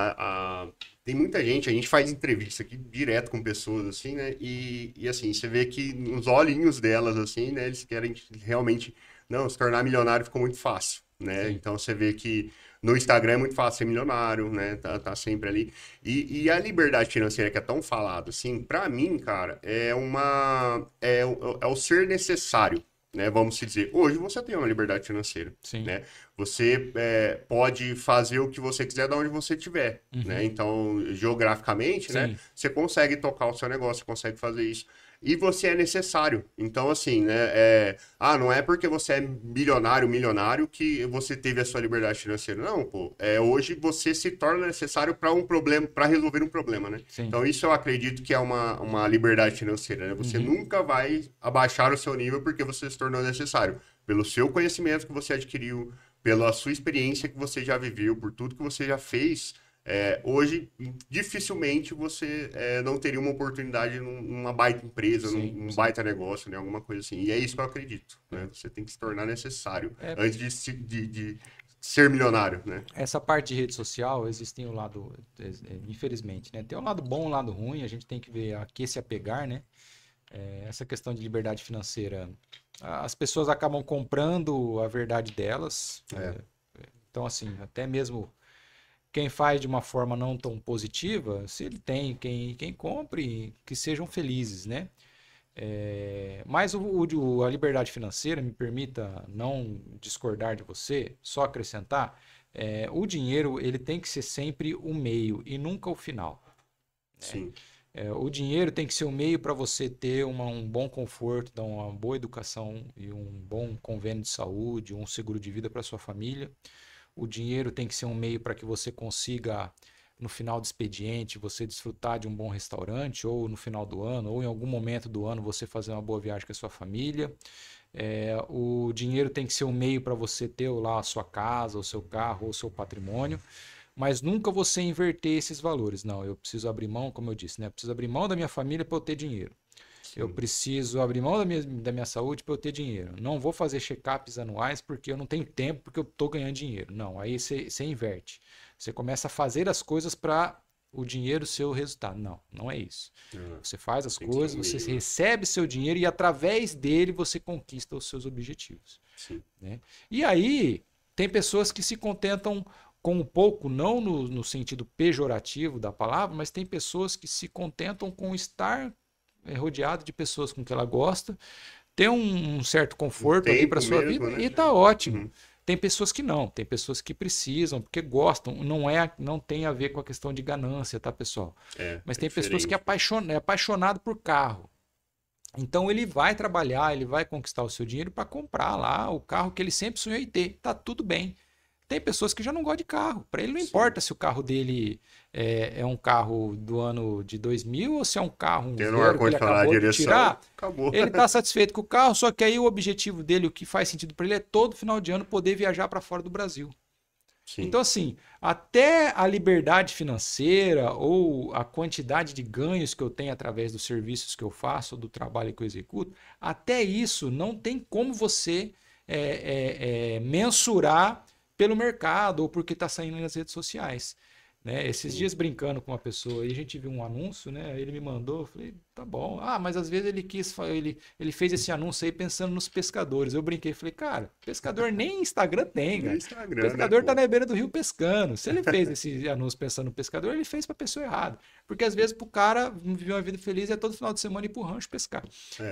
Tem muita gente, a gente faz entrevista aqui direto com pessoas, assim, né? E assim, você vê que nos olhinhos delas, assim, né? Eles querem realmente, não, se tornar milionário ficou muito fácil, né? Sim. Então você vê que no Instagram é muito fácil ser milionário, né? Tá sempre ali. E a liberdade financeira que é tão falado, assim, pra mim, cara, é o ser necessário. Né, vamos dizer, hoje você tem uma liberdade financeira, Sim. Né? Você pode fazer o que você quiser de onde você estiver, né? Então, geograficamente, né, você consegue tocar o seu negócio, você consegue fazer isso. E você é necessário. Então, assim, né, não é porque você é milionário que você teve a sua liberdade financeira. Não, pô. Hoje você se torna necessário para um problema, para resolver um problema, né? Sim. Então, isso eu acredito que é uma liberdade financeira, né? Você nunca vai abaixar o seu nível porque você se tornou necessário. Pelo seu conhecimento que você adquiriu, pela sua experiência que você já viveu, por tudo que você já fez. Hoje, dificilmente você não teria uma oportunidade numa baita empresa, num baita negócio, né? Alguma coisa assim. E é isso que eu acredito, né? Você tem que se tornar necessário antes de ser milionário, né? Essa parte de rede social, existem o lado, infelizmente, né? Tem um lado bom, um lado ruim, a gente tem que ver a que se apegar, né? Essa questão de liberdade financeira, as pessoas acabam comprando a verdade delas. Então, assim, até mesmo quem faz de uma forma não tão positiva, se ele tem quem compre, que sejam felizes, né? Mas a liberdade financeira, me permita não discordar de você, só acrescentar, o dinheiro ele tem que ser sempre o meio e nunca o final. Sim. O dinheiro tem que ser o meio para você ter um bom conforto, dar uma boa educação e um bom convênio de saúde, um seguro de vida para sua família. O dinheiro tem que ser um meio para que você consiga, no final do expediente, você desfrutar de um bom restaurante, ou no final do ano, ou em algum momento do ano, você fazer uma boa viagem com a sua família. O dinheiro tem que ser um meio para você ter lá a sua casa, o seu carro, ou o seu patrimônio. Mas nunca você inverter esses valores. Não, eu preciso abrir mão, como eu disse, né? Eu preciso abrir mão da minha família para eu ter dinheiro. Sim. Eu preciso abrir mão da minha saúde para eu ter dinheiro. Não vou fazer check-ups anuais porque eu não tenho tempo, porque eu estou ganhando dinheiro. Não, aí você inverte. Você começa a fazer as coisas para o dinheiro ser o resultado. Não, não é isso. Você faz as coisas, você recebe seu dinheiro e através dele você conquista os seus objetivos. Sim. Né? E aí, tem pessoas que se contentam com um pouco, não no sentido pejorativo da palavra, mas tem pessoas que se contentam com estar rodeado de pessoas com que ela gosta, ter um certo conforto ali para sua vida, né? E tá ótimo. Tem pessoas que não, tem pessoas que precisam, porque gostam, não tem a ver com a questão de ganância, tá, pessoal? Mas tem pessoas que é apaixonado por carro. Então ele vai trabalhar, ele vai conquistar o seu dinheiro para comprar lá o carro que ele sempre sonhou em ter. Tá tudo bem. Tem pessoas que já não gostam de carro. Para ele não importa se o carro dele é um carro do ano de 2000 ou se é um carro zero que ele acabou de tirar. Acabou. Ele está satisfeito com o carro, só que aí o objetivo dele, o que faz sentido para ele é todo final de ano poder viajar para fora do Brasil. Sim. Então, assim, até a liberdade financeira ou a quantidade de ganhos que eu tenho através dos serviços que eu faço, do trabalho que eu executo, até isso não tem como você mensurar pelo mercado ou porque está saindo nas redes sociais. Né? Esses dias brincando com uma pessoa, aí a gente viu um anúncio, né? Ele me mandou, eu falei, tá bom. Ah, mas às vezes ele fez esse anúncio aí pensando nos pescadores. Eu brinquei, falei, cara, pescador nem Instagram tem, cara. O pescador tá na beira do rio pescando. Se ele fez esse anúncio pensando no pescador, ele fez pra pessoa errada. Porque às vezes pro cara viver uma vida feliz é todo final de semana ir pro rancho pescar.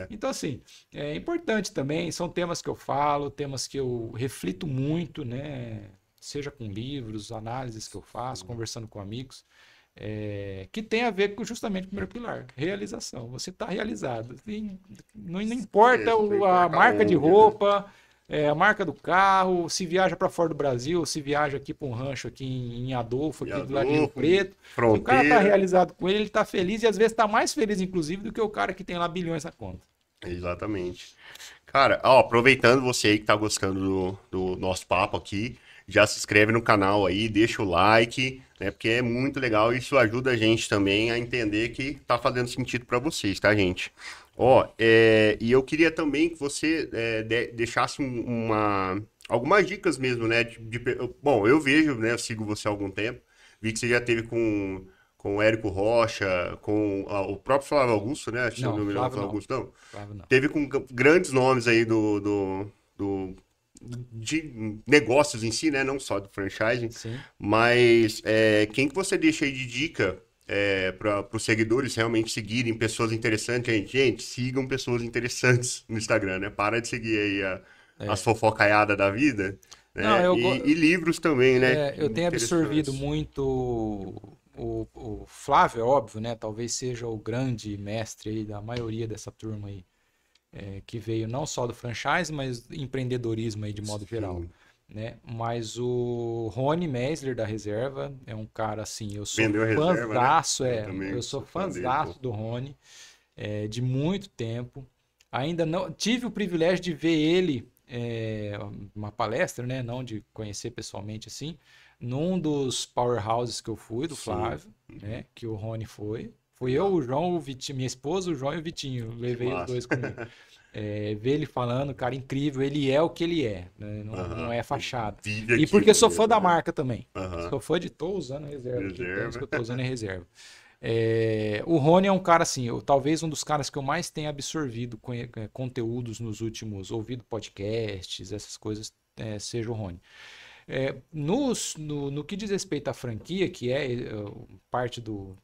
Então, assim, é importante também, são temas que eu falo, temas que eu reflito muito, né? Seja com livros, análises que eu faço, conversando com amigos, que tem a ver justamente com o primeiro pilar, realização. Você está realizado. Não importa a marca de roupa, a marca do carro, se viaja para fora do Brasil, se viaja aqui para um rancho aqui em Adolfo, aqui do lado de Rio Preto. Se o cara está realizado com ele está feliz e às vezes está mais feliz, inclusive, do que o cara que tem lá bilhões na conta. Exatamente. Cara, aproveitando você aí que está gostando do nosso papo aqui, já se inscreve no canal aí, deixa o like, né? Porque é muito legal e isso ajuda a gente também a entender que tá fazendo sentido para vocês, tá, gente? E eu queria também que você deixasse algumas dicas mesmo, né? Bom, eu vejo, né? Eu sigo você há algum tempo, vi que você já teve com o Érico Rocha, com o próprio Flávio Augusto, né? Acho que não, não, Flávio Augusto, não. Flávio não. Teve com grandes nomes aí de negócios em si, né? Não só do franchising. Sim. Mas quem que você deixa aí de dica para os seguidores realmente seguirem pessoas interessantes? Gente, sigam pessoas interessantes no Instagram, né? Para de seguir aí as fofocaiadas da vida. Né? Não, e livros também, né? Eu tenho absorvido muito o Flávio, é óbvio, né? Talvez seja o grande mestre aí da maioria dessa turma aí. Que veio não só do franchise, mas empreendedorismo aí de modo geral. Né? Mas o Rony Meisler da Reserva é um cara assim, eu sou fãzaço, né? Eu sou fãzaço do Rony, de muito tempo. Ainda não tive o privilégio de ver ele uma palestra, né? Não de conhecer pessoalmente assim, num dos powerhouses que eu fui, do Flávio, né? Que o Rony foi. Fui eu, o João, o Vitinho, minha esposa, o João e o Vitinho. Levei os dois comigo. Ver ele falando, cara, incrível. Ele é o que ele é, né? Não é fachada. E porque sou fã da marca também. Sou fã de tô usando reserva. Que eu tô usando é reserva. O Rony é um cara assim, talvez um dos caras que eu mais tenho absorvido conteúdos nos últimos, ouvido podcasts, essas coisas, seja o Rony. No que diz respeito à franquia, que é parte do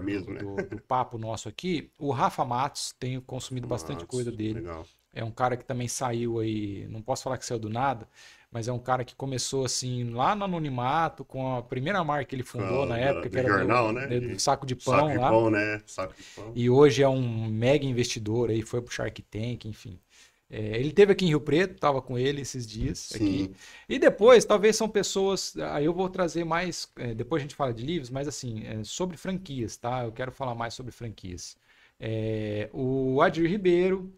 mesmo, né? do papo nosso aqui, o Rafa Matos, tenho consumido bastante coisa dele. Legal. É um cara que também saiu aí, não posso falar que saiu do nada, mas é um cara que começou assim lá no anonimato, com a primeira marca que ele fundou na época, que era jornal, do saco de pão lá. Pão, né? Saco de pão. E hoje é um mega investidor aí, foi pro Shark Tank, enfim. Ele esteve aqui em Rio Preto, estava com ele esses dias aqui. E depois, talvez são pessoas. Aí eu vou trazer mais. Depois a gente fala de livros, mas assim, sobre franquias, tá? Eu quero falar mais sobre franquias. O Adir Ribeiro,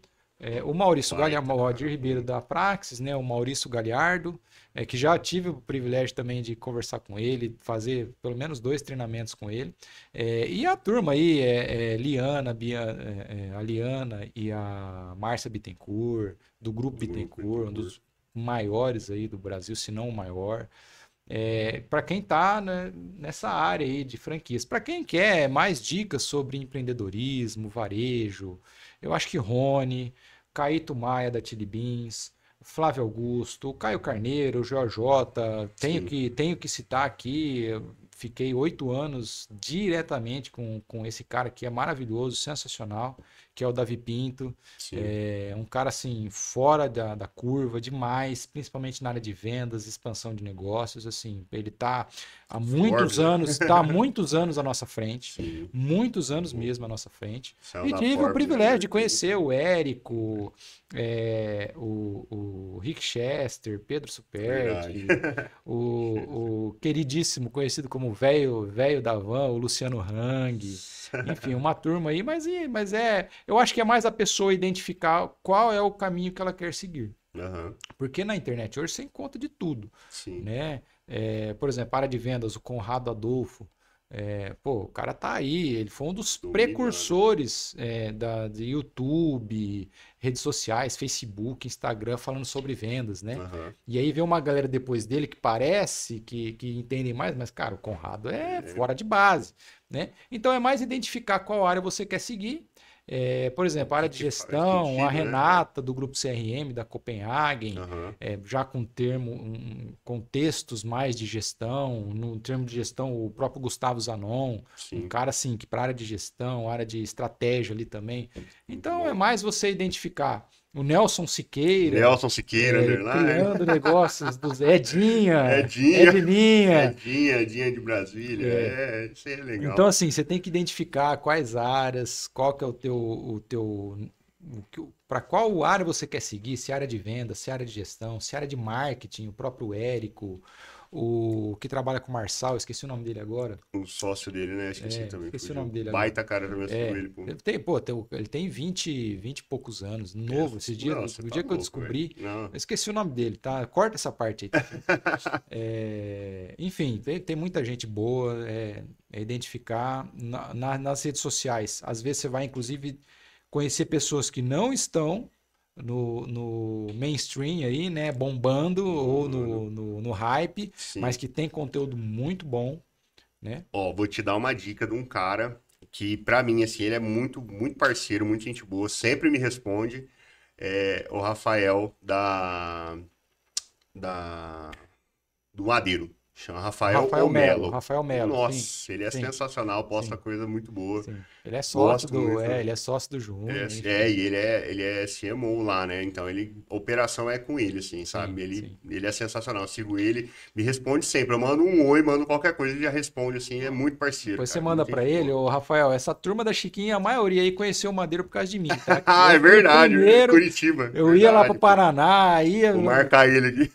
o Maurício Galhardo, o Adir Ribeiro da Praxis, né? O Maurício Galhardo, que já tive o privilégio também de conversar com ele, fazer pelo menos 2 treinamentos com ele. E a turma aí, a Liana e a Márcia Bittencourt, do Grupo Bittencourt, um dos maiores aí do Brasil, se não o maior. Para quem está, né, nessa área aí de franquias. Para quem quer mais dicas sobre empreendedorismo, varejo, eu acho que Rony, Caíto Maia da Chili Beans, Flávio Augusto, Caio Carneiro, o Jota, tenho que citar aqui, eu fiquei 8 anos diretamente com esse cara que é maravilhoso, sensacional, que é o Davi Pinto. Um cara assim, fora da curva demais, principalmente na área de vendas, expansão de negócios, assim, ele tá há muitos anos à nossa frente, muitos anos mesmo à nossa frente. E tive o privilégio de conhecer o Érico, o Rick Chester, Pedro Superti, o queridíssimo, conhecido como velho da van, o Luciano Hang, enfim, uma turma aí, mas eu acho que é mais a pessoa identificar qual é o caminho que ela quer seguir. Porque na internet hoje você encontra de tudo, né? Por exemplo, área de vendas, o Conrado Adolfo. Pô, o cara tá aí, ele foi um dos Dominando. precursores de YouTube, redes sociais, Facebook, Instagram, falando sobre vendas, né? Aham. E aí vem uma galera depois dele que parece que entendem mais, mas, cara, o Conrado é fora de base, né? Então é mais identificar qual área você quer seguir. Por exemplo, a área de Que faz gestão, sentido, a né? Renata do grupo CRM da Copenhagen, Aham. já com contextos mais de gestão, no termo de gestão, o próprio Gustavo Zanon, um Sim. cara assim que para área de gestão, área de estratégia ali também. Então é bom. mais você identificar o Nelson Siqueira, Nelson Siqueira, underline. criando negócios dos Edinha, Edinha. Edninha. Edinha de Brasília. Isso aí é Então, legal. assim, você tem que identificar quais áreas, qual que é para qual área você quer seguir, se é área de venda, se é área de gestão, se é área de marketing, o próprio Érico, o que trabalha com o Marçal, esqueci o nome dele agora. O sócio dele, né? Esqueci também. Esqueci o Fugiu. nome dele agora. Baita cara também assinou ele, pô. Ele tem 20 e poucos anos, novo. Esse dia, Não, você o tá dia que eu louco, descobri, velho. Não. eu esqueci o nome dele, tá? Corta essa parte aí. Tá? Enfim, tem muita gente boa, identificar nas redes sociais. Às vezes você vai, inclusive, conhecer pessoas que não estão no mainstream aí, né? Bombando ou no hype, Sim. mas que tem conteúdo muito bom, né? Ó, vou te dar uma dica de um cara que, pra mim, assim, ele é muito, muito parceiro, muito gente boa, sempre me responde. É o Rafael do Madeiro. Chama Rafael Omelo. Rafael Melo, Nossa, sim, ele é sim, sensacional, posta sim. coisa muito boa. Sim. Ele é sócio Gosto muito. ele é sócio do Júnior, enfim. E ele é CMO lá, né? Então, operação é com ele, assim, sabe? Sim. Ele é sensacional. Eu sigo ele, me responde sempre. Eu mando um oi, mando qualquer coisa, ele já responde, assim, é muito parceiro, Depois você cara. manda Muito pra gente ele, boa. ô Rafael, essa turma da Chiquinha, a maioria aí conheceu o Madeiro por causa de mim, tá? Ah, Eu é fui o verdade, primeiro, Curitiba. eu ia lá pro Verdade, pô. Paraná, Vou marcar ele aqui.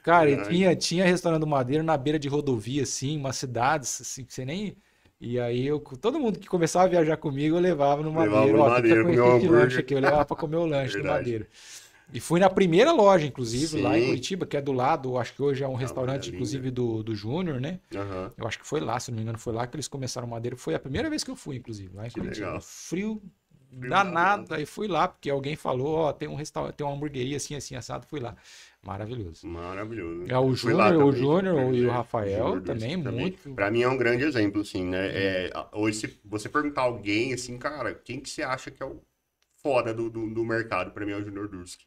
cara, e Verdade. tinha restaurante do Madeiro na beira de rodovia, assim, umas cidades, assim, que você nem... E aí, todo mundo que começava a viajar comigo, eu levava no Levava Madeiro. no Ó, você precisa Madeira, comer conhecer um esse lanche hambúrguer. aqui. Eu levava pra comer o lanche no Verdade. Madeiro. E fui na primeira loja, inclusive, lá em Sim. Curitiba, que é do lado, acho que hoje é um Ah, mas é restaurante, linda. inclusive, do Júnior, né? Aham. Eu acho que foi lá, se não me engano, foi lá que eles começaram o Madeiro. Foi a primeira vez que eu fui, inclusive, lá em Que Curitiba. legal. Frio Frio danado. Aí fui lá, porque alguém falou, ó, tem um restaurante, tem uma hamburgueria assim, assim, assado. Fui lá. Maravilhoso. Maravilhoso. O Fui lá Júnior, também, tive o e o privilégio. Rafael Júnior também, também. muito. Pra mim é um grande exemplo, assim, né? Hoje, se você perguntar a alguém, assim, cara, quem que você acha que é o foda do mercado? Pra mim é o Júnior Durski.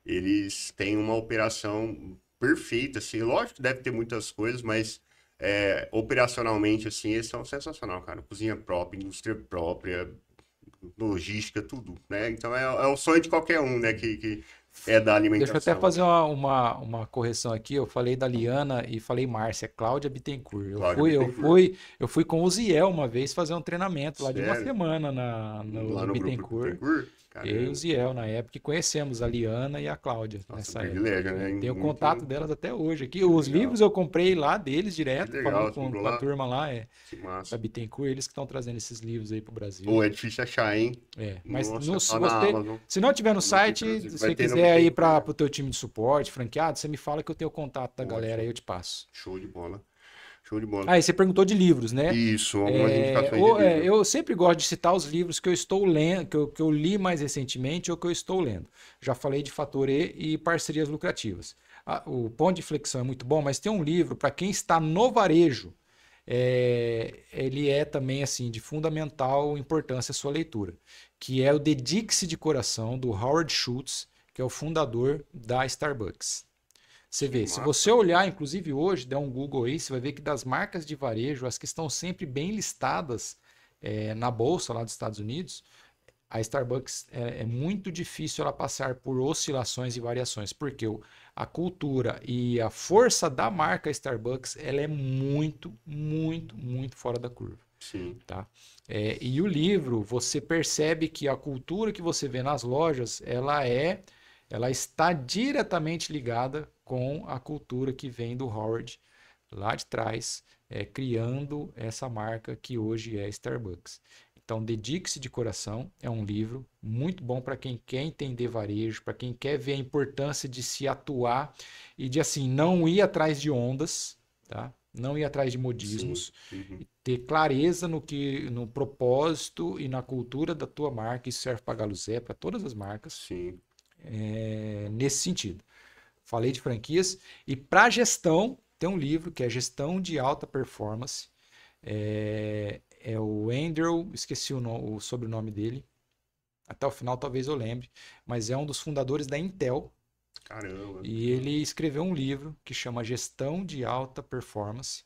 Eles têm uma operação perfeita, assim. Lógico que deve ter muitas coisas, mas operacionalmente, assim, eles são sensacional, cara. Cozinha própria, indústria própria, logística, tudo, né? Então é o sonho de qualquer um, né? Que é da Deixa eu até alimentação. fazer uma correção aqui. Eu falei da Liana e falei Márcia, Cláudia Bittencourt. Cláudia Bittencourt. Eu fui com o Ziel uma vez fazer um treinamento lá de uma Sério? semana Lá no no grupo Bittencourt. Bittencourt? Eu e o Caramba, Ziel na época e conhecemos a Liana e a Cláudia nossa, um nessa época. privilégio, né? Tenho Muito contato delas até hoje aqui. que Os legal. livros eu comprei lá deles Que direto, legal, falando você comprou com a lá? turma lá, Que da massa. Bittencourt, eles que estão trazendo esses livros aí pro Brasil. Pô, é difícil achar, hein? Mas Nossa, se tá na você, Amazon. se não tiver no Não tem site, traduzido. se Vai você ter no quiser ir Bittencourt, né? para o teu time de suporte, franqueado, você me fala que eu tenho o contato da galera Ótimo. aí, eu te passo. Show de bola. Show de bola. Ah, e você perguntou de livros, né? Isso, algumas indicações de livro. Eu sempre gosto de citar os livros que eu estou lendo, que eu li mais recentemente ou que eu estou lendo. Já falei de Fator E parcerias lucrativas. O Ponto de Flexão é muito bom, mas tem um livro para quem está no varejo. Ele é também assim de fundamental importância a sua leitura, que é o Dedique-se de Coração, do Howard Schultz, que é o fundador da Starbucks. Você vê, se você olhar, inclusive hoje, der um Google aí, você vai ver que das marcas de varejo, as que estão sempre bem listadas na bolsa lá dos Estados Unidos, a Starbucks é muito difícil ela passar por oscilações e variações, porque a cultura e a força da marca Starbucks ela é muito, muito, muito fora da curva. Sim. Tá? E o livro, você percebe que a cultura que você vê nas lojas, ela está diretamente ligada com a cultura que vem do Howard lá de trás, criando essa marca que hoje é Starbucks. Então, Dedique-se de Coração é um livro muito bom para quem quer entender varejo, para quem quer ver a importância de se atuar e de, assim, não ir atrás de ondas, tá? Não ir atrás de modismos, Uhum. ter clareza no propósito e na cultura da tua marca. Isso serve para Galuzé, para todas as marcas, Sim. nesse sentido. Falei de franquias. E para gestão, tem um livro que é Gestão de Alta Performance. É o Andrew, esqueci o sobrenome dele. Até o final talvez eu lembre. Mas é um dos fundadores da Intel. Caramba. E ele escreveu um livro que chama Gestão de Alta Performance.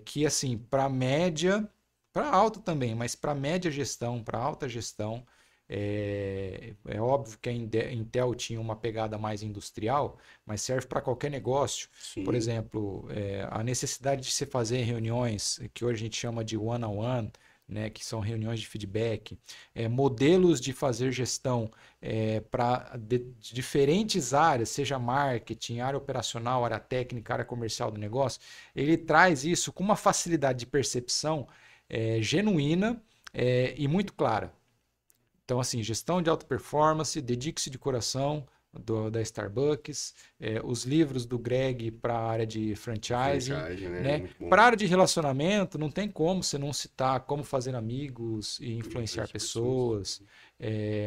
Que, assim, para média, para alta também, mas para média gestão, para alta gestão, é óbvio que a Intel tinha uma pegada mais industrial, mas serve para qualquer negócio. Sim. Por exemplo, a necessidade de se fazer reuniões, que hoje a gente chama de one-on-one, né, que são reuniões de feedback, modelos de fazer gestão para diferentes áreas, seja marketing, área operacional, área técnica, área comercial do negócio. Ele traz isso com uma facilidade de percepção genuína e muito clara. Então, assim, gestão de alta performance, Dedique-se de Coração, da Starbucks, os livros do Greg para a área de franchising, né? Para a área de relacionamento, não tem como você não citar Como Fazer Amigos e Influenciar Pessoas,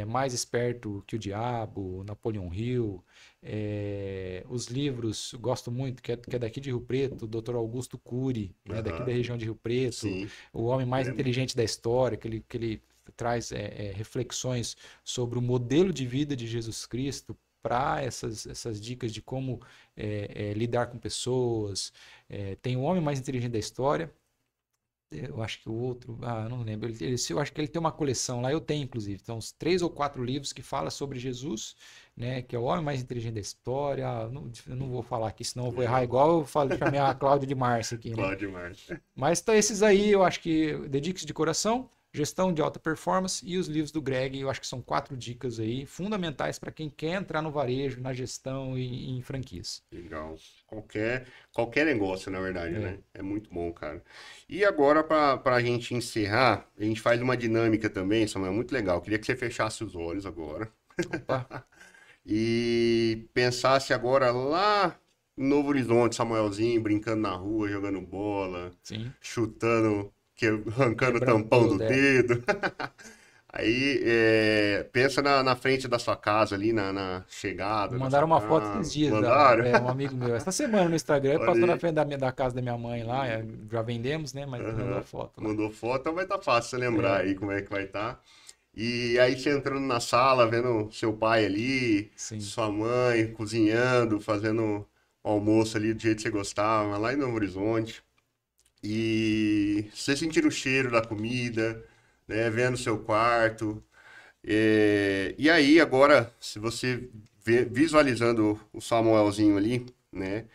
Mais Esperto que o Diabo, Napoleon Hill, os livros, gosto muito, que é daqui de Rio Preto, o Dr. Augusto Cury, né? Daqui da região de Rio Preto, sim. O Homem Mais Inteligente da História, que ele traz reflexões sobre o modelo de vida de Jesus Cristo para essas dicas de como lidar com pessoas. Tem o Homem Mais Inteligente da História. Eu acho que o outro, não lembro. Eu acho que ele tem uma coleção lá, eu tenho inclusive. Então, uns 3 ou 4 livros que falam sobre Jesus, né? Que é o Homem Mais Inteligente da História. Eu não vou falar aqui, senão eu vou errar igual eu chamei a Cláudia de Márcia aqui, né? Cláudia de Márcia. Mas tá, esses aí eu acho que Dedique-se de Coração, Gestão de Alta Performance e os livros do Greg, eu acho que são 4 dicas aí fundamentais para quem quer entrar no varejo, na gestão e em franquias. Legal. Qualquer negócio, na verdade, né? É muito bom, cara. E agora, para a gente encerrar, a gente faz uma dinâmica também, Samuel, muito legal. Queria que você fechasse os olhos agora. Opa. E pensasse agora lá em Novo Horizonte, Samuelzinho, brincando na rua, jogando bola, sim, chutando, arrancando o tampão do dedo. Aí, pensa na frente da sua casa ali, na chegada. Mandaram uma foto esses dias. Mandaram? Um amigo meu. Essa semana no Instagram, passou na frente da casa da minha mãe lá. Já vendemos, né? Mas mandou foto. Lá. Mandou foto, então vai estar fácil você lembrar aí como é que vai estar. E aí você entrando na sala, vendo seu pai ali, sim, sua mãe cozinhando, fazendo almoço ali do jeito que você gostava, lá em Novo Horizonte. E você sentindo o cheiro da comida, né, vendo seu quarto. E aí, agora, se você visualizando o Samuelzinho ali, né,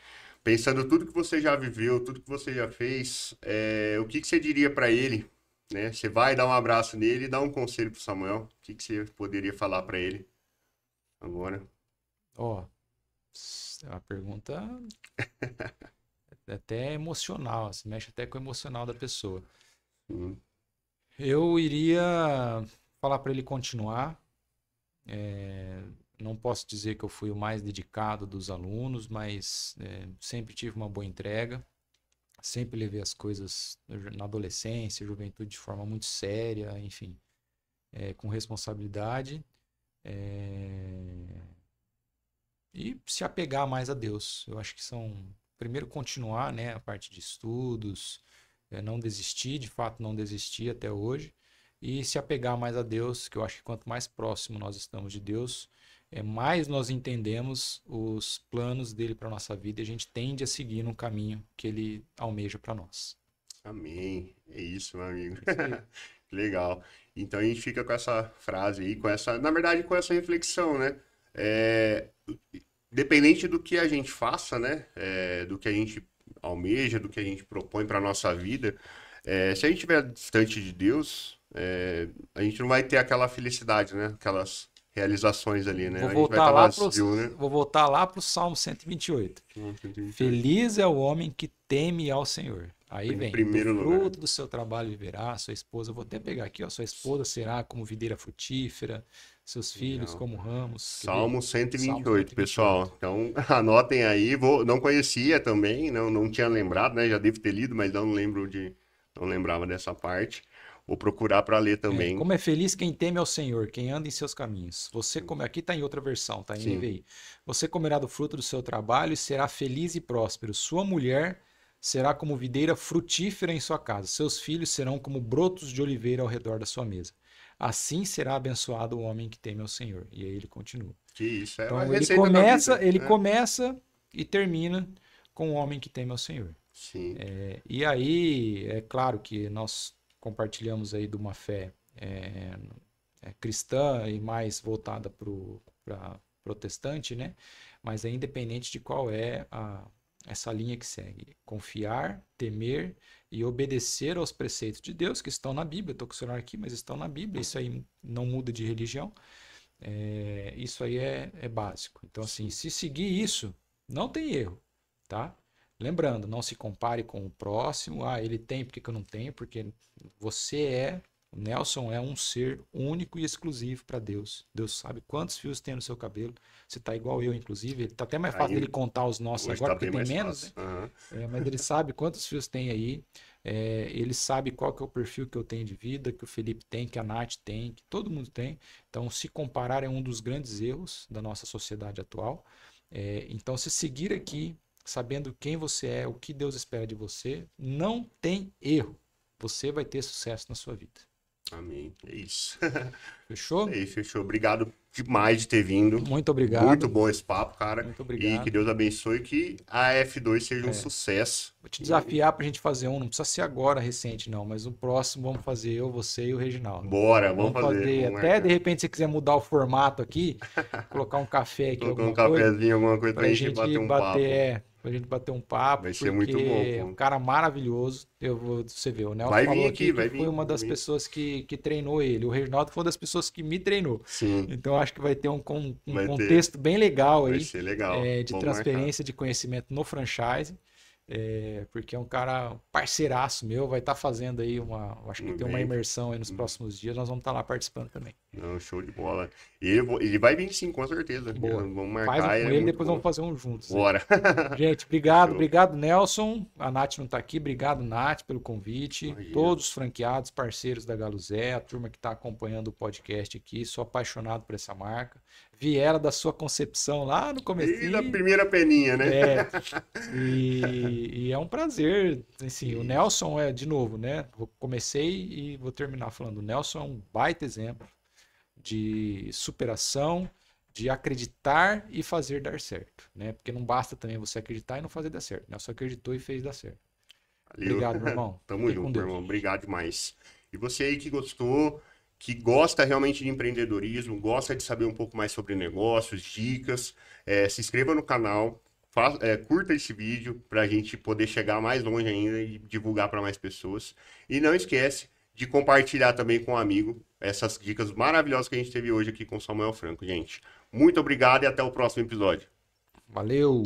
pensando tudo que você já viveu, tudo que você já fez, o que você diria para ele, né? Você vai dar um abraço nele e dar um conselho pro Samuel. O que você poderia falar para ele agora? A pergunta é até emocional, se mexe até com o emocional da pessoa. Eu iria falar para ele continuar. Não posso dizer que eu fui o mais dedicado dos alunos, mas sempre tive uma boa entrega. Sempre levei as coisas na adolescência, juventude de forma muito séria, enfim, com responsabilidade. E se apegar mais a Deus. Eu acho que primeiro continuar, né, a parte de estudos, não desistir, de fato não desistir até hoje, e se apegar mais a Deus, que eu acho que quanto mais próximo nós estamos de Deus, mais nós entendemos os planos dele para a nossa vida e a gente tende a seguir no caminho que ele almeja para nós. Amém. É isso, meu amigo. Legal. Então a gente fica com essa frase aí, na verdade, com essa reflexão, né? Dependente do que a gente faça, né? Do que a gente almeja, do que a gente propõe para nossa vida, se a gente estiver distante de Deus, a gente não vai ter aquela felicidade, né? Aquelas realizações ali, né? Vou voltar lá para o Salmo 128. Feliz é o homem que teme ao Senhor. Aí Em vem, primeiro do lugar. fruto do seu trabalho viverá, sua esposa, vou até pegar aqui, ó, sua esposa será como videira frutífera, seus filhos Legal. como ramos. Quer ver? Salmo Salmo 128, 128. pessoal. Então, anotem aí. Não conhecia também, não tinha lembrado, né? Já devo ter lido, mas não lembrava dessa parte. Vou procurar para ler É, também. como é feliz quem teme ao Senhor, quem anda em seus caminhos. Você come, aqui está em outra versão, tá? Sim. NVI. Você comerá do fruto do seu trabalho e será feliz e próspero. Sua mulher será como videira frutífera em sua casa. Seus filhos serão como brotos de oliveira ao redor da sua mesa. Assim será abençoado o homem que teme ao Senhor. E aí ele continua. Que isso, é uma Então receita da vida, ele né? começa e termina com o homem que teme ao Senhor. Sim, E aí, é claro que nós compartilhamos aí de uma fé cristã e mais voltada para protestante, né? Mas é independente de qual é essa linha que segue. Confiar, temer e obedecer aos preceitos de Deus que estão na Bíblia. Estou com o celular aqui, mas estão na Bíblia. Isso aí não muda de religião. Isso aí é básico. Então, assim, se seguir isso, não tem erro, tá? Lembrando, não se compare com o próximo. Ah, ele tem, por que eu não tenho? Porque o Nelson é um ser único e exclusivo para Deus. Deus sabe quantos fios tem no seu cabelo. Você tá igual eu, inclusive. Tá até mais fácil aí dele contar os nossos hoje agora, tá porque bem tem mais menos, né? fácil. Aham. Mas ele sabe quantos fios tem aí. Ele sabe qual que é o perfil que eu tenho de vida, que o Felipe tem, que a Nath tem, que todo mundo tem. Então, se comparar é um dos grandes erros da nossa sociedade atual. Então, se seguir aqui, sabendo quem você é, o que Deus espera de você, não tem erro. Você vai ter sucesso na sua vida. Amém. É isso. Fechou? É isso, fechou. Obrigado demais de ter vindo. Muito obrigado. Muito bom esse papo, cara. Muito E obrigado. que Deus abençoe que a F2 seja um sucesso. Vou te desafiar pra gente fazer um, não precisa ser agora, recente, não, mas o próximo vamos fazer eu, você e o Reginaldo. Bora, vamos fazer. Vamos Até marcar. de repente, se quiser mudar o formato aqui, colocar um café aqui, Colocar um alguma coisa, cafezinho, alguma coisa pra gente bater um papo. pra gente bater um papo, Vai ser porque muito bom, é pô. um cara maravilhoso. Você vê, o Nelson Vai vir falou aqui, aqui vai que foi vir, uma das vai vir. pessoas que treinou ele. O Reginaldo foi uma das pessoas que me treinou. Sim, Então acho que vai ter um Vai ter. contexto bem legal vai aí ser legal. de Vamos transferência de conhecimento no franchise. Porque é um cara parceiraço meu, vai estar fazendo aí acho que Muito tem uma bem. imersão aí nos próximos dias, nós vamos estar lá participando também. marcar. Não, show de bola. Ele vai vir sim, com certeza. Boa. Vamos Faz um marcar. com é ele, muito depois bom. vamos fazer um juntos. Bora. Gente, Show. obrigado Nelson, a Nath não está aqui, obrigado Nath pelo convite, Imagina. todos os franqueados, parceiros da Galo Zé, a turma que está acompanhando o podcast aqui, sou apaixonado por essa marca, vi ela da sua concepção lá no E comecinho. da primeira peninha, né? E é um prazer, assim, o Nelson de novo, né? Comecei e vou terminar falando, o Nelson é um baita exemplo de superação, de acreditar e fazer dar certo, né? Porque não basta também você acreditar e não fazer dar certo. O Nelson acreditou e fez dar certo. Valeu. Obrigado, meu irmão. Tamo Fique com junto, Deus. meu irmão. Obrigado demais. E você aí que gostou, que gosta realmente de empreendedorismo, gosta de saber um pouco mais sobre negócios, dicas, se inscreva no canal, curta esse vídeo para a gente poder chegar mais longe ainda e divulgar para mais pessoas. E não esquece de compartilhar também com um amigo essas dicas maravilhosas que a gente teve hoje aqui com o Samuel Franco, gente. Muito obrigado e até o próximo episódio. Valeu!